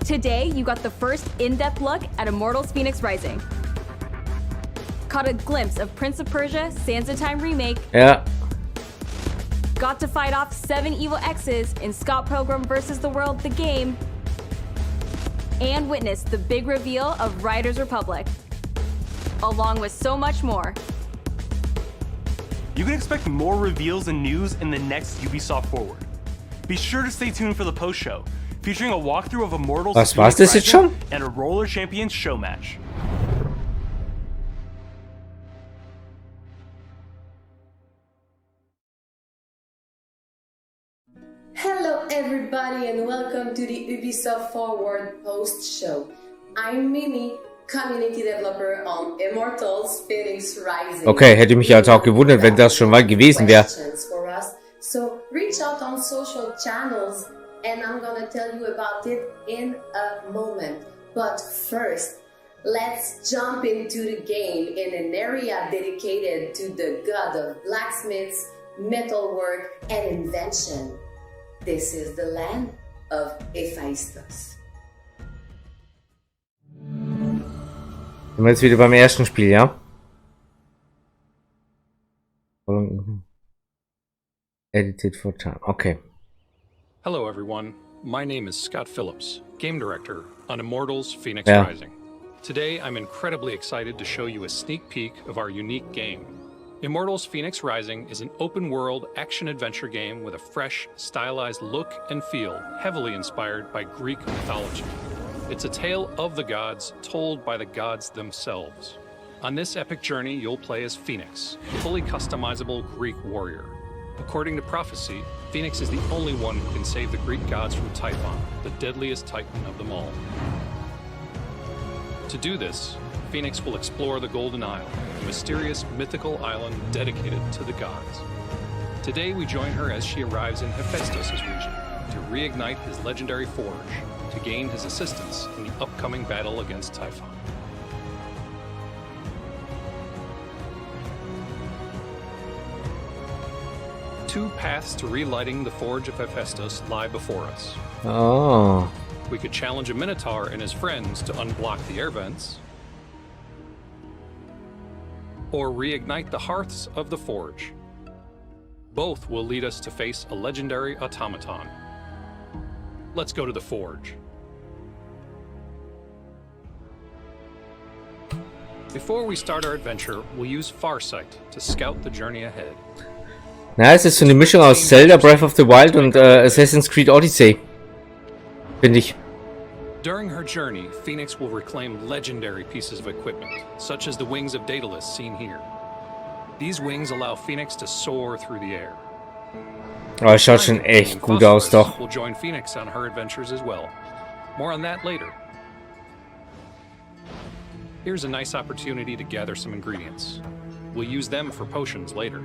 Today, you got the first in-depth look at Immortals Phoenix Rising. Caught a glimpse of Prince of Persia Sands of Time Remake. Ja. Got to fight off 7 evil X's in Scott Pilgrim vs. the World, the game. And witness the big reveal of Riders Republic. Along with so much more. You can expect more reveals and news in the next Ubisoft Forward. Be sure to stay tuned for the post-show, featuring a walkthrough of Immortals Was war's das jetzt schon? and a Roller Champions show match. Hello everybody and welcome to the Ubisoft Forward post show. I'm Mimi, community developer on Immortals Phoenix Rising. Okay, hätte mich also auch gewundert, wenn das schon mal gewesen wäre. For us. So reach out on social channels and I'm gonna tell you about it in a moment. But first, let's jump into the game in an area dedicated to the god of blacksmiths, metalwork, and invention. This is the land of Hephaestus. Sind wir jetzt wieder beim ersten Spiel, ja? Edited for time. Okay. Hello everyone, my name is Scott Phillips, Game Director on Immortals Phoenix Yeah. Rising. Today I'm incredibly excited to show you a sneak peek of our unique game. Immortals Phoenix Rising is an open-world action-adventure game with a fresh, stylized look and feel heavily inspired by Greek mythology. It's a tale of the gods told by the gods themselves. On this epic journey, you'll play as Phoenix, a fully customizable Greek warrior. According to prophecy, Phoenix is the only one who can save the Greek gods from Typhon, the deadliest titan of them all. To do this, Phoenix will explore the Golden Isle, a mysterious mythical island dedicated to the gods. Today we join her as she arrives in Hephaestus' region to reignite his legendary forge, to gain his assistance in the upcoming battle against Typhon. Two paths to relighting the forge of Hephaestus lie before us. Oh. We could challenge a Minotaur and his friends to unblock the air vents, or reignite the hearths of the forge. Both will lead us to face a legendary automaton. Let's go to the forge. Before we start our adventure, we'll use Farsight to scout the journey ahead. Na, es ist so eine Mischung aus Zelda Breath of the Wild und Assassin's Creed Odyssey. Finde ich. During her journey, Phoenix will reclaim legendary pieces of equipment, such as the wings of Daedalus seen here. These wings allow Phoenix to soar through the air. Oh, schaut schon echt gut aus, doch. Will join Phoenix on her adventures as well. More on that later. Here's a nice opportunity to gather some ingredients. We'll use them for potions later.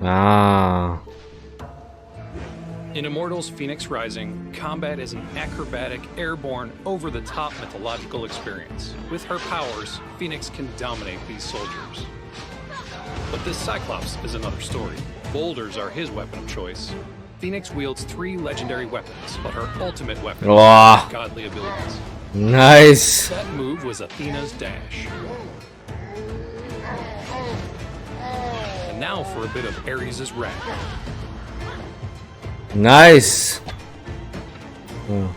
Ah. In Immortals Phoenix Rising, combat is an acrobatic, airborne, over-the-top mythological experience. With her powers, Phoenix can dominate these soldiers. But this Cyclops is another story. Boulders are his weapon of choice. Phoenix wields 3 legendary weapons, but her ultimate weapon Wow. is godly abilities. Nice. That move was Athena's dash. And now for a bit of Ares' wrath. Nice. Oh.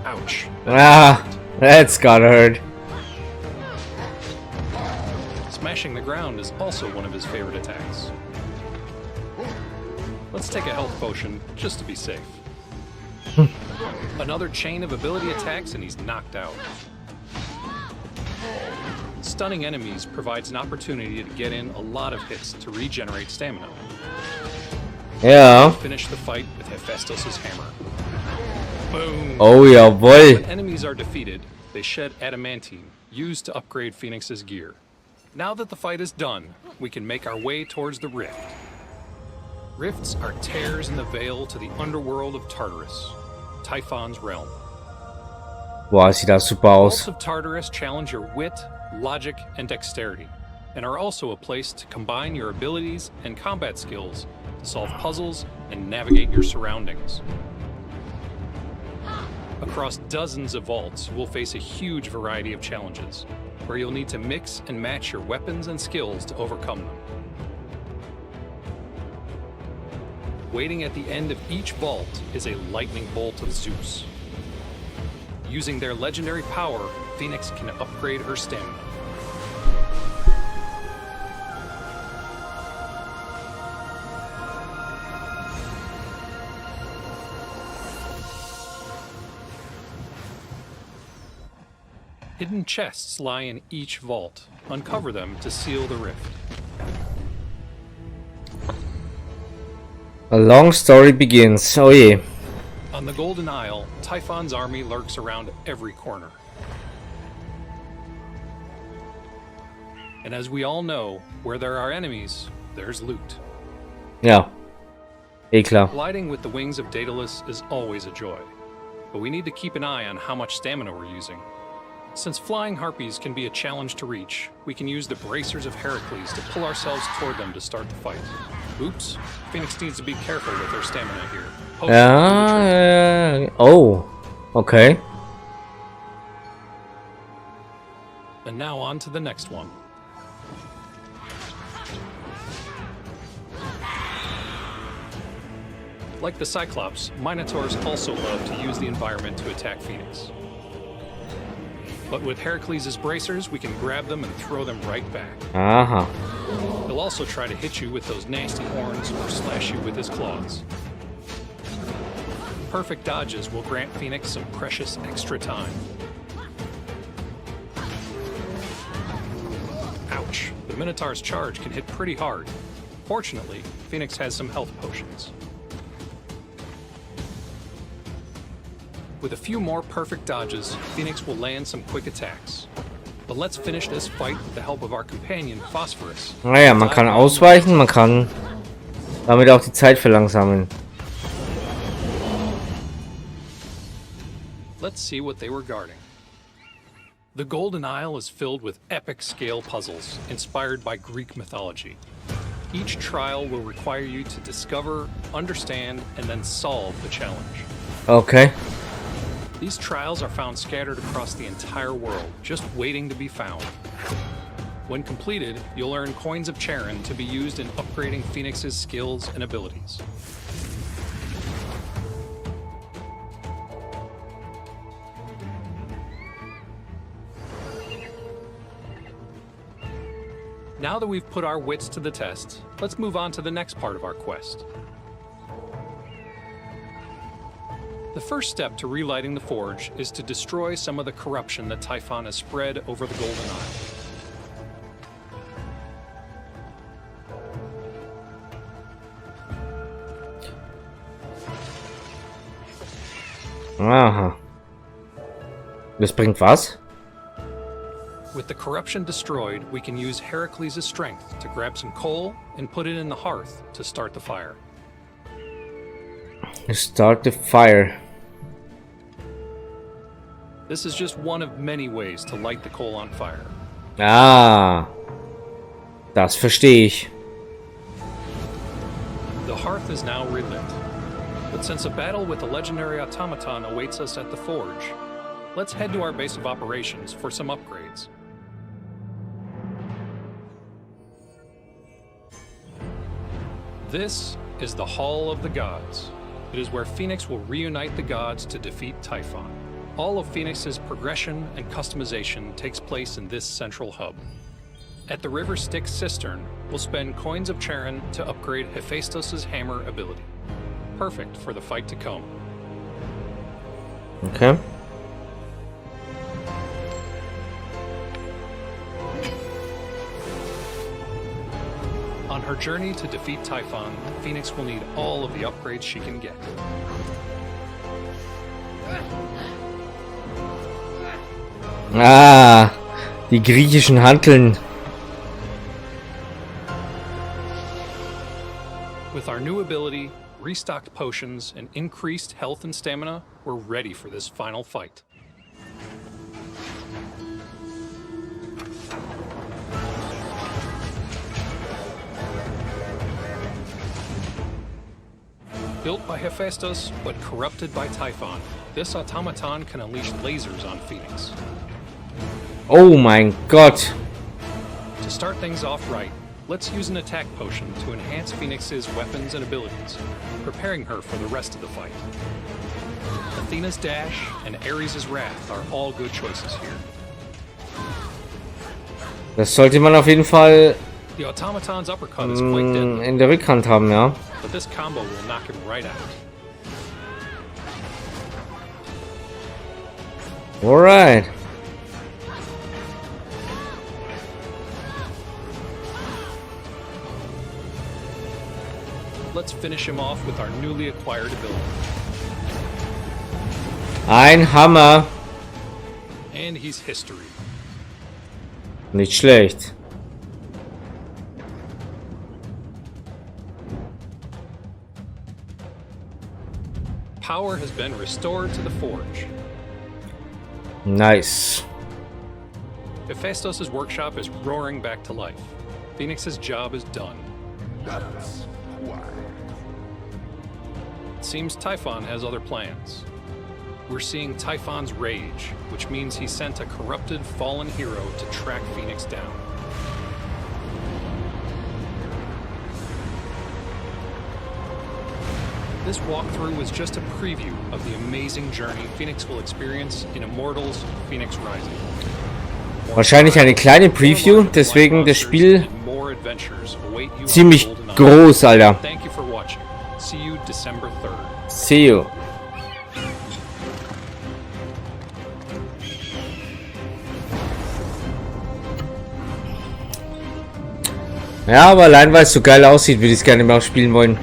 Ouch. Ah, that's gotta hurt. Smashing the ground is also one of his favorite attacks. Let's take a health potion just to be safe. Another chain of ability attacks and he's knocked out. Stunning enemies provides an opportunity to get in a lot of hits to regenerate stamina. Yeah. Finish the fight with Hephaestus' hammer. Boom! Oh yeah, boy. When enemies are defeated, they shed adamantine, used to upgrade Phoenix's gear. Now that the fight is done, we can make our way towards the rift. Rifts are tears in the veil to the underworld of Tartarus, Typhon's realm. Boah, sieht das super aus. Vaults of Tartarus challenge your wit, logic, and dexterity, and are also a place to combine your abilities and combat skills to solve puzzles and navigate your surroundings. Across dozens of vaults, you will face a huge variety of challenges, where you'll need to mix and match your weapons and skills to overcome them. Waiting at the end of each vault is a lightning bolt of Zeus. Using their legendary power, Phoenix can upgrade her stamina. Hidden chests lie in each vault. Uncover them to seal the rift. A long story begins. Oh yeah. On the Golden Isle, Typhon's army lurks around every corner. And as we all know, where there are enemies, there's loot. Ja. Klar. Gliding with the wings of Daedalus is always a joy, but we need to keep an eye on how much stamina we're using. Since flying harpies can be a challenge to reach, we can use the bracers of Heracles to pull ourselves toward them to start the fight. Oops, Phoenix needs to be careful with her stamina here. Oh, okay. And now on to the next one. Like the Cyclops, Minotaurs also love to use the environment to attack Phoenix. But with Heracles' bracers, we can grab them and throw them right back. He'll also try to hit you with those nasty horns or slash you with his claws. Perfect dodges will grant Phoenix some precious extra time. Ouch, the Minotaur's charge can hit pretty hard. Fortunately, Phoenix has some health potions. With a few more perfect dodges, Phoenix will land some quick attacks. But let's finish this fight with the help of our companion, Phosphorus. Naja, man kann ausweichen, man kann damit auch die Zeit verlangsamen. Let's see what they were guarding. The Golden Isle is filled with epic scale puzzles inspired by Greek mythology. Each trial will require you to discover, understand, and then solve the challenge. Okay. These trials are found scattered across the entire world, just waiting to be found. When completed, you'll earn coins of Charon to be used in upgrading Phoenix's skills and abilities. Now that we've put our wits to the test, let's move on to the next part of our quest. The first step to relighting the forge is to destroy some of the corruption that Typhon has spread over the Golden Isle. Aha. Das bringt was? With the corruption destroyed, we can use Heracles' strength to grab some coal and put it in the hearth to start the fire. Start the fire. This is just one of many ways to light the coal on fire. Ah, das verstehe ich. The hearth is now relit. But since a battle with the legendary automaton awaits us at the forge, let's head to our base of operations for some upgrades. This is the Hall of the Gods. It is where Phoenix will reunite the gods to defeat Typhon. All of Phoenix's progression and customization takes place in this central hub. At the River Styx Cistern, we'll spend coins of Charon to upgrade Hephaestus' hammer ability. Perfect for the fight to come. Okay. On her journey to defeat Typhon, Phoenix will need all of the upgrades she can get. Ah, die griechischen Hanteln. With our new ability, restocked potions, and increased health and stamina, we're ready for this final fight. Built by Hephaestus, but corrupted by Typhon, this automaton can unleash lasers on Phoenix. Oh mein Gott. To start things off right, let's use an attack potion to enhance Phoenix's weapons and abilities, preparing her for the rest of the fight. Athena's dash and Ares' wrath are all good choices here. Das sollte man auf jeden Fall The automaton's uppercut is quite deadly, in der Rückhand haben, ja. but this combo will knock him right out. Alright. Let's finish him off with our newly acquired ability. Ein Hammer. And he's history. Nicht schlecht. Power has been restored to the forge. Nice. Hephaestus' workshop is roaring back to life. Phoenix's job is done. That's why. It seems Typhon has other plans. We're seeing Typhon's rage, which means he sent a corrupted, fallen hero to track Phoenix down. This walkthrough is just a preview of the amazing journey Phoenix will experience in Immortals Phoenix Rising. Wahrscheinlich eine kleine Preview, deswegen das Spiel ziemlich groß, Alter. Thank you for watching. See you December 3rd. See you. Ja, aber allein weil es so geil aussieht, würde ich es gerne mal spielen wollen.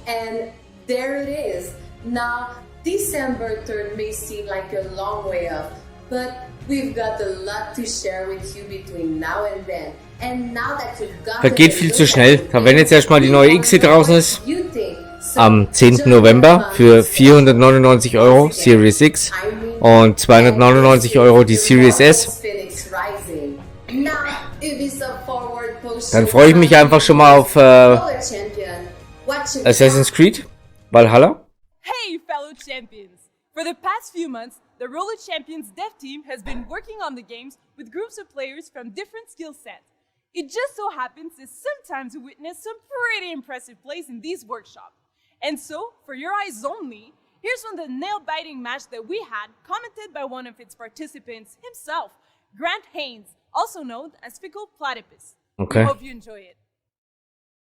And there it is. Now, December 3rd may seem like a long way off, but we've got a lot to share with you between now and then. And now that you've got Vergeht viel zu schnell. Da wenn jetzt erstmal die neue X draußen ist, am 10. November für 499 € Series X und 299 € die Series S, dann freue ich mich einfach schon mal auf Assassin's Creed Valhalla. Hey, fellow champions! For the past few months, the Roller Champions dev team has been working on the games with groups of players from different skill sets. It just so happens that sometimes we witness some pretty impressive plays in these workshops. And so, for your eyes only, here's one of the nail-biting match that we had, commented by one of its participants himself, Grant Haynes, also known as Fickle Platypus. Okay. We hope you enjoy it.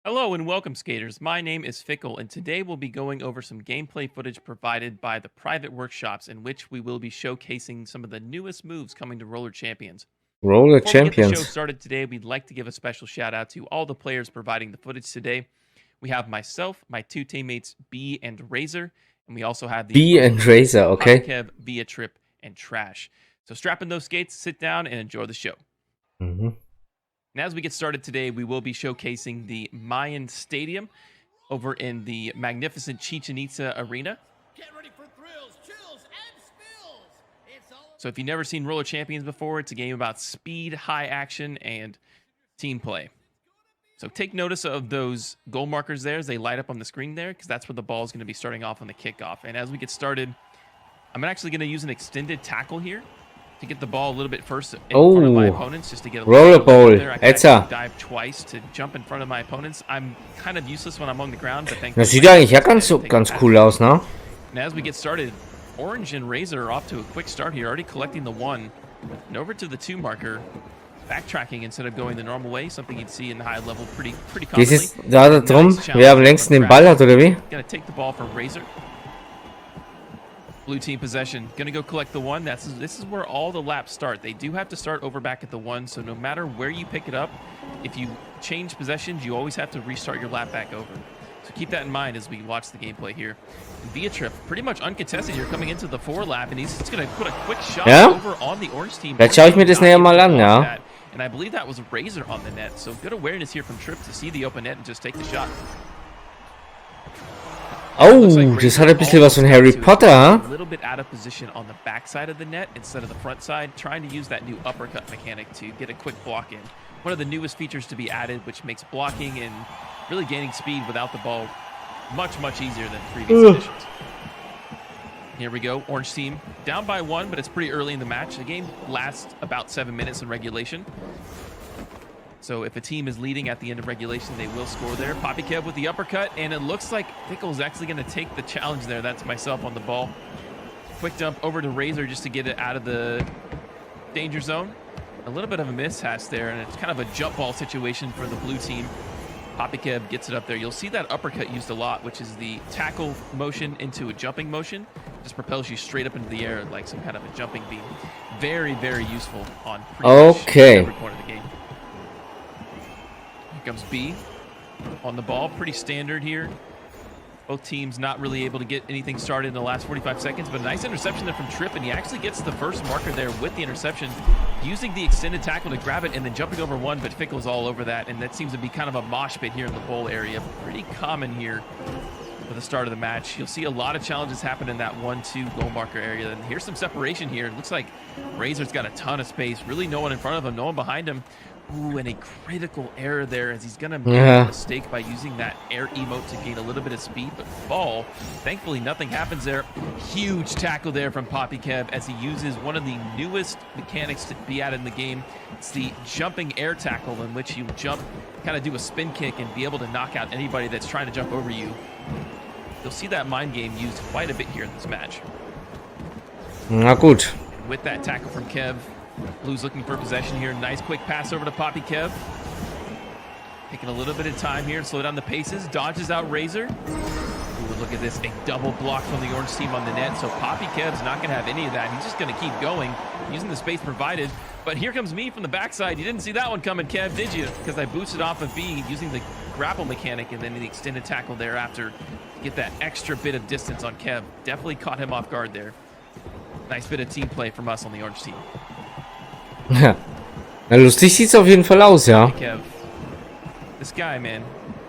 Hello and welcome, skaters. My name is Fickle, and today we'll be going over some gameplay footage provided by the private workshops in which we will be showcasing some of the newest moves coming to Roller Champions. Roller Before we get the Champions. show started today, we'd like to give a special shout out to all the players providing the footage today. We have myself, my two teammates B and Razor, and we also have the B and Razor, okay. Kev, Via Trip, and Trash. So strap in those skates, sit down, and enjoy the show. Mhm. And as we get started today, we will be showcasing the Mayan Stadium over in the magnificent Chichen Itza Arena. So if you've never seen Roller Champions before, it's a game about speed, high action, and team play. So take notice of those goal markers there as they light up on the screen there, because that's where the ball is going to be starting off on the kickoff. And as we get started, I'm actually going to use an extended tackle here to get the ball a little bit first in front of my opponents, just to get a little bit there. I can actually dive twice to jump in front of my opponents. I'm kind of useless when I'm on the ground, but thankfully Das sieht eigentlich ja ganz cool aus, ne? and as we get started, Orange and Razor are off to a quick start here, already collecting the 1 and over to the 2 marker, backtracking instead of going the normal way, something you'd see in the high level pretty commonly. Geht es da drum, wer am längsten den Ball hat, oder wie? Gonna take the ball from Razor. Blue team possession. Gonna go collect the 1. This is where all the laps start. They do have to start over back at the 1, so no matter where you pick it up, if you change possessions, you always have to restart your lap back over. So keep that in mind as we watch the gameplay here. And Via Trip, pretty much uncontested here, coming into the 4 lap, and he's just gonna put a quick shot over on the orange team. Vielleicht schaue ich mir das näher mal an, ja. And I believe that was Razor on the net, so good awareness here from Trip to see the open net and just take the shot. Oh, das hat ein bisschen was von Harry Potter, huh? A little bit out of position on the back side of the net instead of the front side, trying to use that new uppercut mechanic to get a quick block in. One of the newest features to be added, which makes blocking and really gaining speed without the ball much easier than previous editions. Here we go, Orange team down by 1, but it's pretty early in the match. The game lasts about 7 minutes in regulation. So if a team is leading at the end of regulation, they will score there. Poppy Kev with the uppercut, and it looks like Pickle's actually going to take the challenge there. That's myself on the ball. Quick dump over to Razor just to get it out of the danger zone. A little bit of a mishap there, and it's kind of a jump ball situation for the blue team. Poppy Kev gets it up there. You'll see that uppercut used a lot, which is the tackle motion into a jumping motion. Just propels you straight up into the air like some kind of a jumping beam. Very useful on pretty much every point of the game. Here comes B. on the ball. Pretty standard here. Both teams not really able to get anything started in the last 45 seconds, but a nice interception there from Tripp, and he actually gets the first marker there with the interception, using the extended tackle to grab it and then jumping over one, but Fickle's all over that, and that seems to be kind of a mosh pit here in the bowl area. Pretty common here for the start of the match. You'll see a lot of challenges happen in that 1-2 goal marker area, and here's some separation here. It looks like Razor's got a ton of space, really no one in front of him, no one behind him. Ooh, and a critical error there as he's going to make a mistake by using that air emote to gain a little bit of speed, but fall. Thankfully, nothing happens there. Huge tackle there from Poppy Kev as he uses one of the newest mechanics to be added in the game. It's the jumping air tackle, in which you jump, kind of do a spin kick and be able to knock out anybody that's trying to jump over you. You'll see that mind game used quite a bit here in this match. Na gut. With that tackle from Kev, Blues looking for possession here. Nice quick pass over to Poppy Kev. Taking a little bit of time here to slow down the paces. Dodges out Razor. Ooh, look at this. A double block from the orange team on the net. So Poppy Kev's not going to have any of that. He's just going to keep going, using the space provided. But here comes me from the backside. You didn't see that one coming, Kev, did you? Because I boosted off of B using the grapple mechanic and then the extended tackle thereafter to get that extra bit of distance on Kev. Definitely caught him off guard there. Nice bit of team play from us on the orange team. Ja. Na, lustig sieht's auf jeden Fall aus, ja. Kev. This guy, man,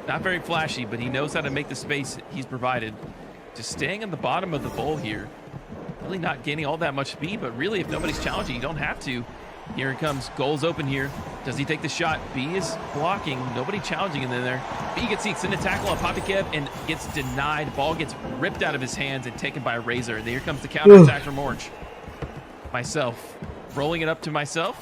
not very flashy, but he knows how to make the space he's provided. Just staying on the bottom of the bowl here. Really not gaining all that much speed, but really, if nobody's challenging, you don't have to. Here it comes. Goal's open here. Does he take the shot? B is blocking. Nobody challenging him in there. B gets the extended tackle on Poppy Kev and gets denied. Ball gets ripped out of his hands and taken by Razor. Here comes the counter attack from Orange. Myself. Rolling it up to myself.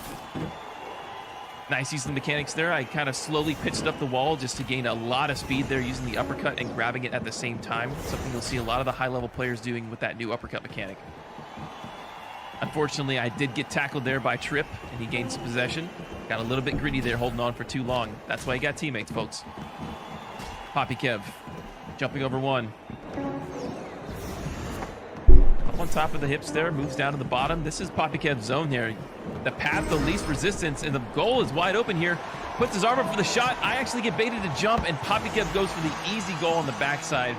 Nice using the mechanics there. I kind of slowly pitched up the wall just to gain a lot of speed there using the uppercut and grabbing it at the same time. Something you'll see a lot of the high-level players doing with that new uppercut mechanic. Unfortunately, I did get tackled there by Tripp, and he gained some possession. Got a little bit greedy there, holding on for too long. That's why you got teammates, folks. Poppy Kev, jumping over one. Up on top of the hips there, moves down to the bottom. This is Poppy Kev's zone here. The path, the least resistance, and the goal is wide open here. Puts his arm up for the shot. I actually get baited to jump, and Poppy Kev goes for the easy goal on the backside.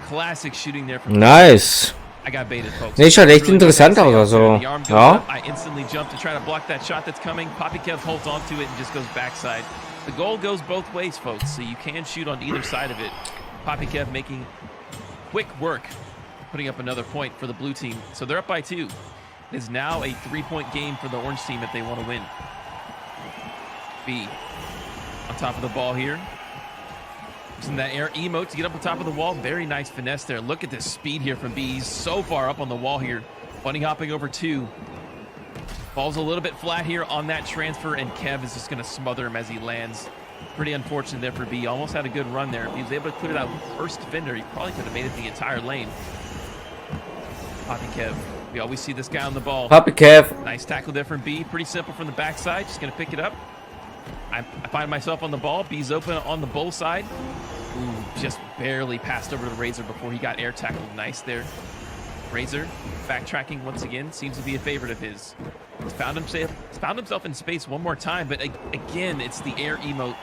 Classic shooting there from Nice. I got baited, folks. Nee, schaut echt interessant aus, also, ja. I instantly jump to try to block that shot that's coming. Poppy Kev holds onto it and just goes backside. The goal goes both ways, folks, so you can shoot on either side of it. Poppy Kev making quick work, putting up another point for the blue team. So they're up by 2. It is now a 3-point game for the orange team if they want to win. B on top of the ball here. Using that air emote to get up on top of the wall. Very nice finesse there. Look at this speed here from B. He's so far up on the wall here. Bunny hopping over 2. Falls a little bit flat here on that transfer, and Kev is just going to smother him as he lands. Pretty unfortunate there for B. Almost had a good run there. If he was able to put it out first defender, he probably could have made it the entire lane. Poppy Kev. We always see this guy on the ball. Poppy Kev. Nice tackle there from B. Pretty simple from the backside. Just going to pick it up. I find myself on the ball. B's open on the bull side. Ooh, just barely passed over to Razor before he got air tackled. Nice there. Razor backtracking once again. Seems to be a favorite of his. He's found himself in space one more time, but again, it's the air emote.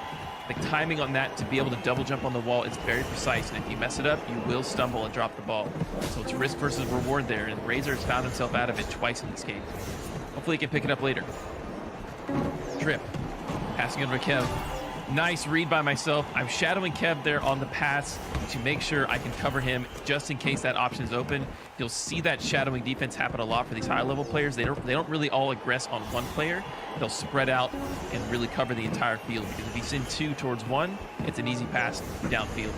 The timing on that to be able to double jump on the wall is very precise, and if you mess it up, you will stumble and drop the ball. So it's risk versus reward there, and Razor has found himself out of it twice in this game. Hopefully he can pick it up later. Trip. Passing over to Kev. Nice read by myself. I'm shadowing Kev there on the pass to make sure I can cover him just in case that option is open. You'll see that shadowing defense happen a lot for these high-level players. They don't really all aggress on one player. They'll spread out and really cover the entire field, because if he's in 2 towards 1, it's an easy pass downfield.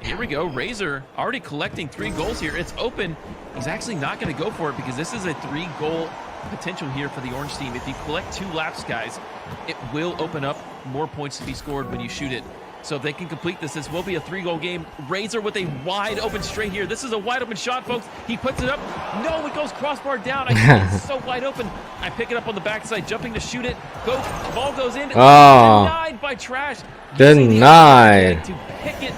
Here we go. Razor already collecting 3 goals here. It's open. He's actually not going to go for it because this is a 3-goal potential here for the orange team. If you collect 2 laps, guys, it will open up more points to be scored when you shoot it. So if they can complete this, this will be a 3-goal game. Razor with a wide open straight here. This is a wide open shot, folks. He puts it up. No, it goes crossbar down. It's so wide open. I pick it up on the backside, jumping to shoot it. Ball goes in. Oh. Denied by Trash. Denied. To pick it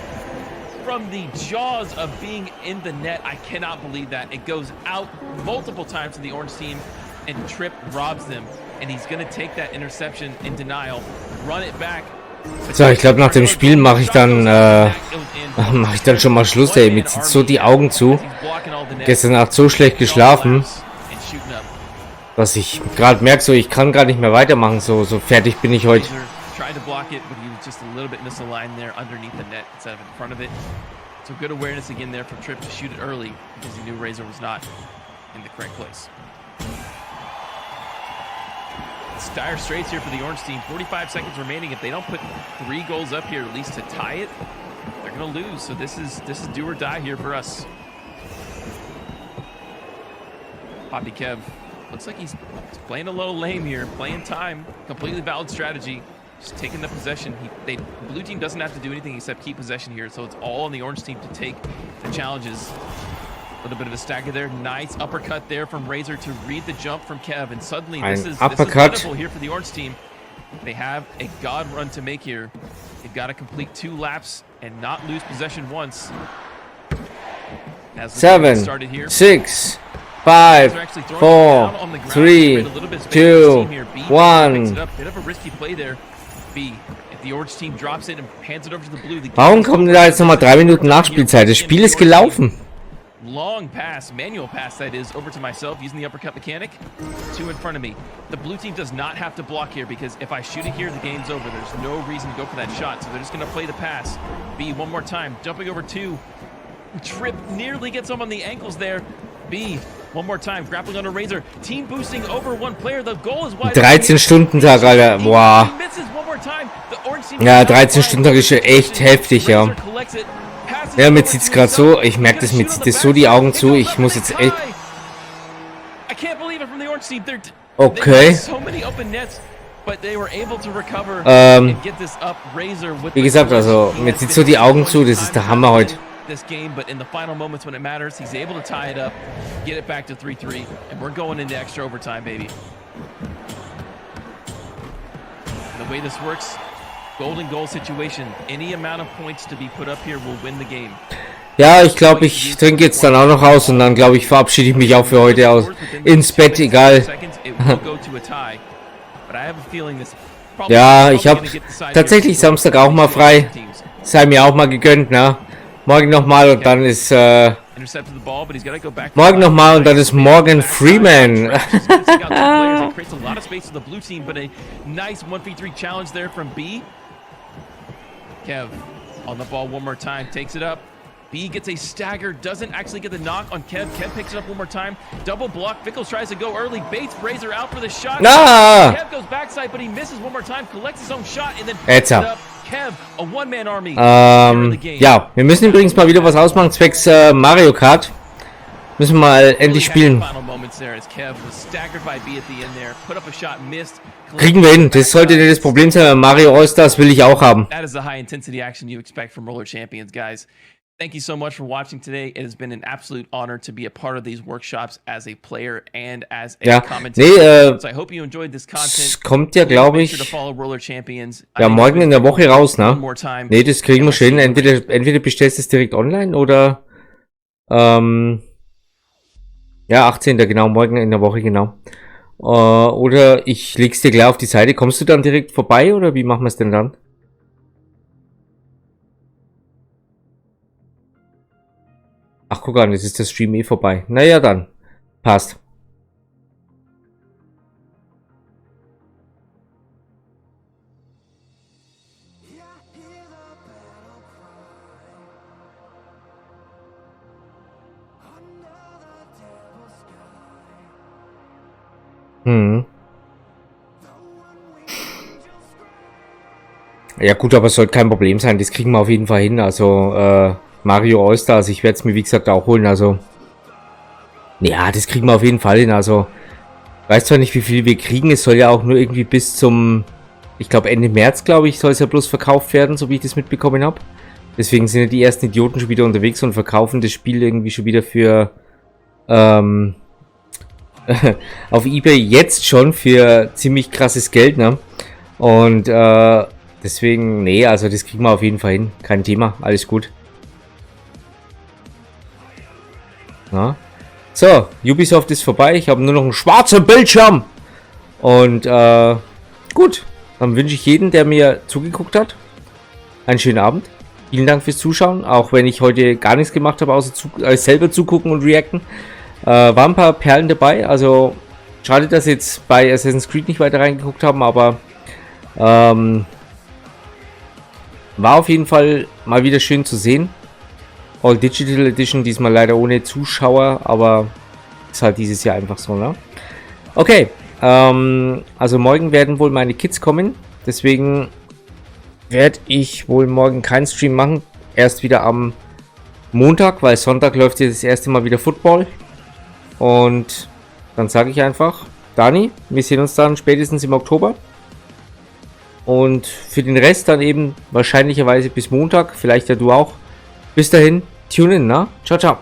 from the jaws of being in the net. I cannot believe that. It goes out multiple times to the orange team, and Tripp robs them. And he's going to take that interception in denial, run it back, So, ich glaube, nach dem Spiel mache ich dann schon mal Schluss, ey. Mir zieht so die Augen zu. Gestern Nacht so schlecht geschlafen, dass ich gerade merke, so ich kann gar nicht mehr weitermachen. So fertig bin ich heute. So good awareness again there from Trip to shoot it early because he knew Razor was not in the correct place. It's dire straits here for the Orange team. 45 seconds remaining. If they don't put 3 goals up here, at least to tie it, they're gonna lose. So this is do or die here for us. Poppy Kev looks like he's playing a little lame here, playing time. Completely valid strategy. Just taking the possession. The blue team doesn't have to do anything except keep possession here, so it's all on the orange team to take the challenges. A little bit of a stagger there. Nice uppercut there from Razor to read the jump from Kev, and suddenly this is pitiful here for the orange team. They have a god run to make here. They've got to complete 2 laps and not lose possession once. 7, 6, 5, 4, 3, 2, 1. Bit of a risky play there. B. If the orange team drops it and hands it over to the blue. Warum kommen da jetzt nochmal 3 Minuten Nachspielzeit? Das Spiel ist gelaufen. Long pass, manual pass that is, over to myself using the uppercut mechanic. 2 in front of me. The blue team does not have to block here because if I shoot it here, the game's over. There's no reason to go for that shot, so they're just going to play the pass. B, one more time, jumping over 2. Trip nearly gets him on the ankles there. B, one more time, grappling on a Razor. Team boosting over 1 player. The goal is wide. 13-Stunden-Tag, Alter. Boah. Ja, 13-Stunden-Tag ist echt heftig, ja. Ja, mir zieht's gerade so. Ich merke das, mir zieht es so die Augen zu. Ich muss jetzt echt. Okay. Wie gesagt, also mir zieht so die Augen zu. Das ist der Hammer heute. This game, but in the final moments when it matters, he's able to tie it up, get it back to 3-3, and we're going into extra overtime, baby. And the way this works, golden goal situation. Any amount of points to be put up here will win the game. Ja, ich glaube, ich trinke jetzt dann auch noch aus und dann glaube ich verabschiede ich mich auch für heute aus. Ins Bett, egal. Ja, ich habe tatsächlich Samstag auch mal frei. Sei mir auch mal gegönnt, ne? Morgen nochmal und dann ist morgen nochmal und dann ist Morgan Freeman. Kev on the ball one more time, takes it up. B gets a stagger, doesn't actually get the knock on Kev. Kev picks it up one more time. Double block. Vickles tries to go early. Bates Razor out for the shot. Nah. Kev goes backside, but he misses one more time. Collects his own shot and then picks it up. Kev, a one-man army. Ja, wir müssen übrigens mal wieder was ausmachen zwecks Mario Kart. Müssen wir mal endlich spielen. Kriegen wir hin. Das sollte nicht das Problem sein. Mario All-Stars will ich auch haben. That is the high-intensity action you expect from Roller Champions, guys. Thank you so much for watching today. It has been an absolute honor to be a part of these workshops as a player and as a commentator. So I hope you enjoyed this content. Kommt ja, glaube ich, ja, morgen in der Woche raus, ne? Ne, das kriegen wir schön. Entweder bestellst du es direkt online oder ja, 18. genau, morgen in der Woche, genau. Oder ich leg's dir gleich auf die Seite. Kommst du dann direkt vorbei oder wie machen wir es denn dann? Ach, guck an, jetzt ist der Stream eh vorbei. Naja, dann. Passt. Ja gut, aber es sollte kein Problem sein. Das kriegen wir auf jeden Fall hin. Also, Mario All-Stars, ich werde es mir wie gesagt auch holen, also ja, das kriegen wir auf jeden Fall hin, also weiß zwar nicht, wie viel wir kriegen, es soll ja auch nur irgendwie bis zum, ich glaube Ende März, glaube ich, soll es ja bloß verkauft werden, so wie ich das mitbekommen habe. Deswegen sind ja die ersten Idioten schon wieder unterwegs und verkaufen das Spiel irgendwie schon wieder für auf eBay jetzt schon für ziemlich krasses Geld, ne? Und deswegen, nee, also das kriegen wir auf jeden Fall hin, kein Thema, alles gut. Ja. So, Ubisoft ist vorbei. Ich habe nur noch einen schwarzen Bildschirm. Und gut, Dann wünsche ich jedem, der mir zugeguckt hat, einen schönen Abend. Vielen Dank fürs Zuschauen, auch wenn ich heute gar nichts gemacht habe, außer selber zugucken und reacten. Waren ein paar Perlen dabei, also schade, dass jetzt bei Assassin's Creed nicht weiter reingeguckt haben, aber war auf jeden Fall mal wieder schön zu sehen. All Digital Edition, diesmal leider ohne Zuschauer, aber ist halt dieses Jahr einfach so, ne? Okay, also morgen werden wohl meine Kids kommen, deswegen werde ich wohl morgen keinen Stream machen, erst wieder am Montag, weil Sonntag läuft jetzt das erste Mal wieder Football. Und dann sage ich einfach, Dani, wir sehen uns dann spätestens im Oktober. Und für den Rest dann eben wahrscheinlicherweise bis Montag, vielleicht ja du auch. Bis dahin, tune in, na? Ciao, ciao.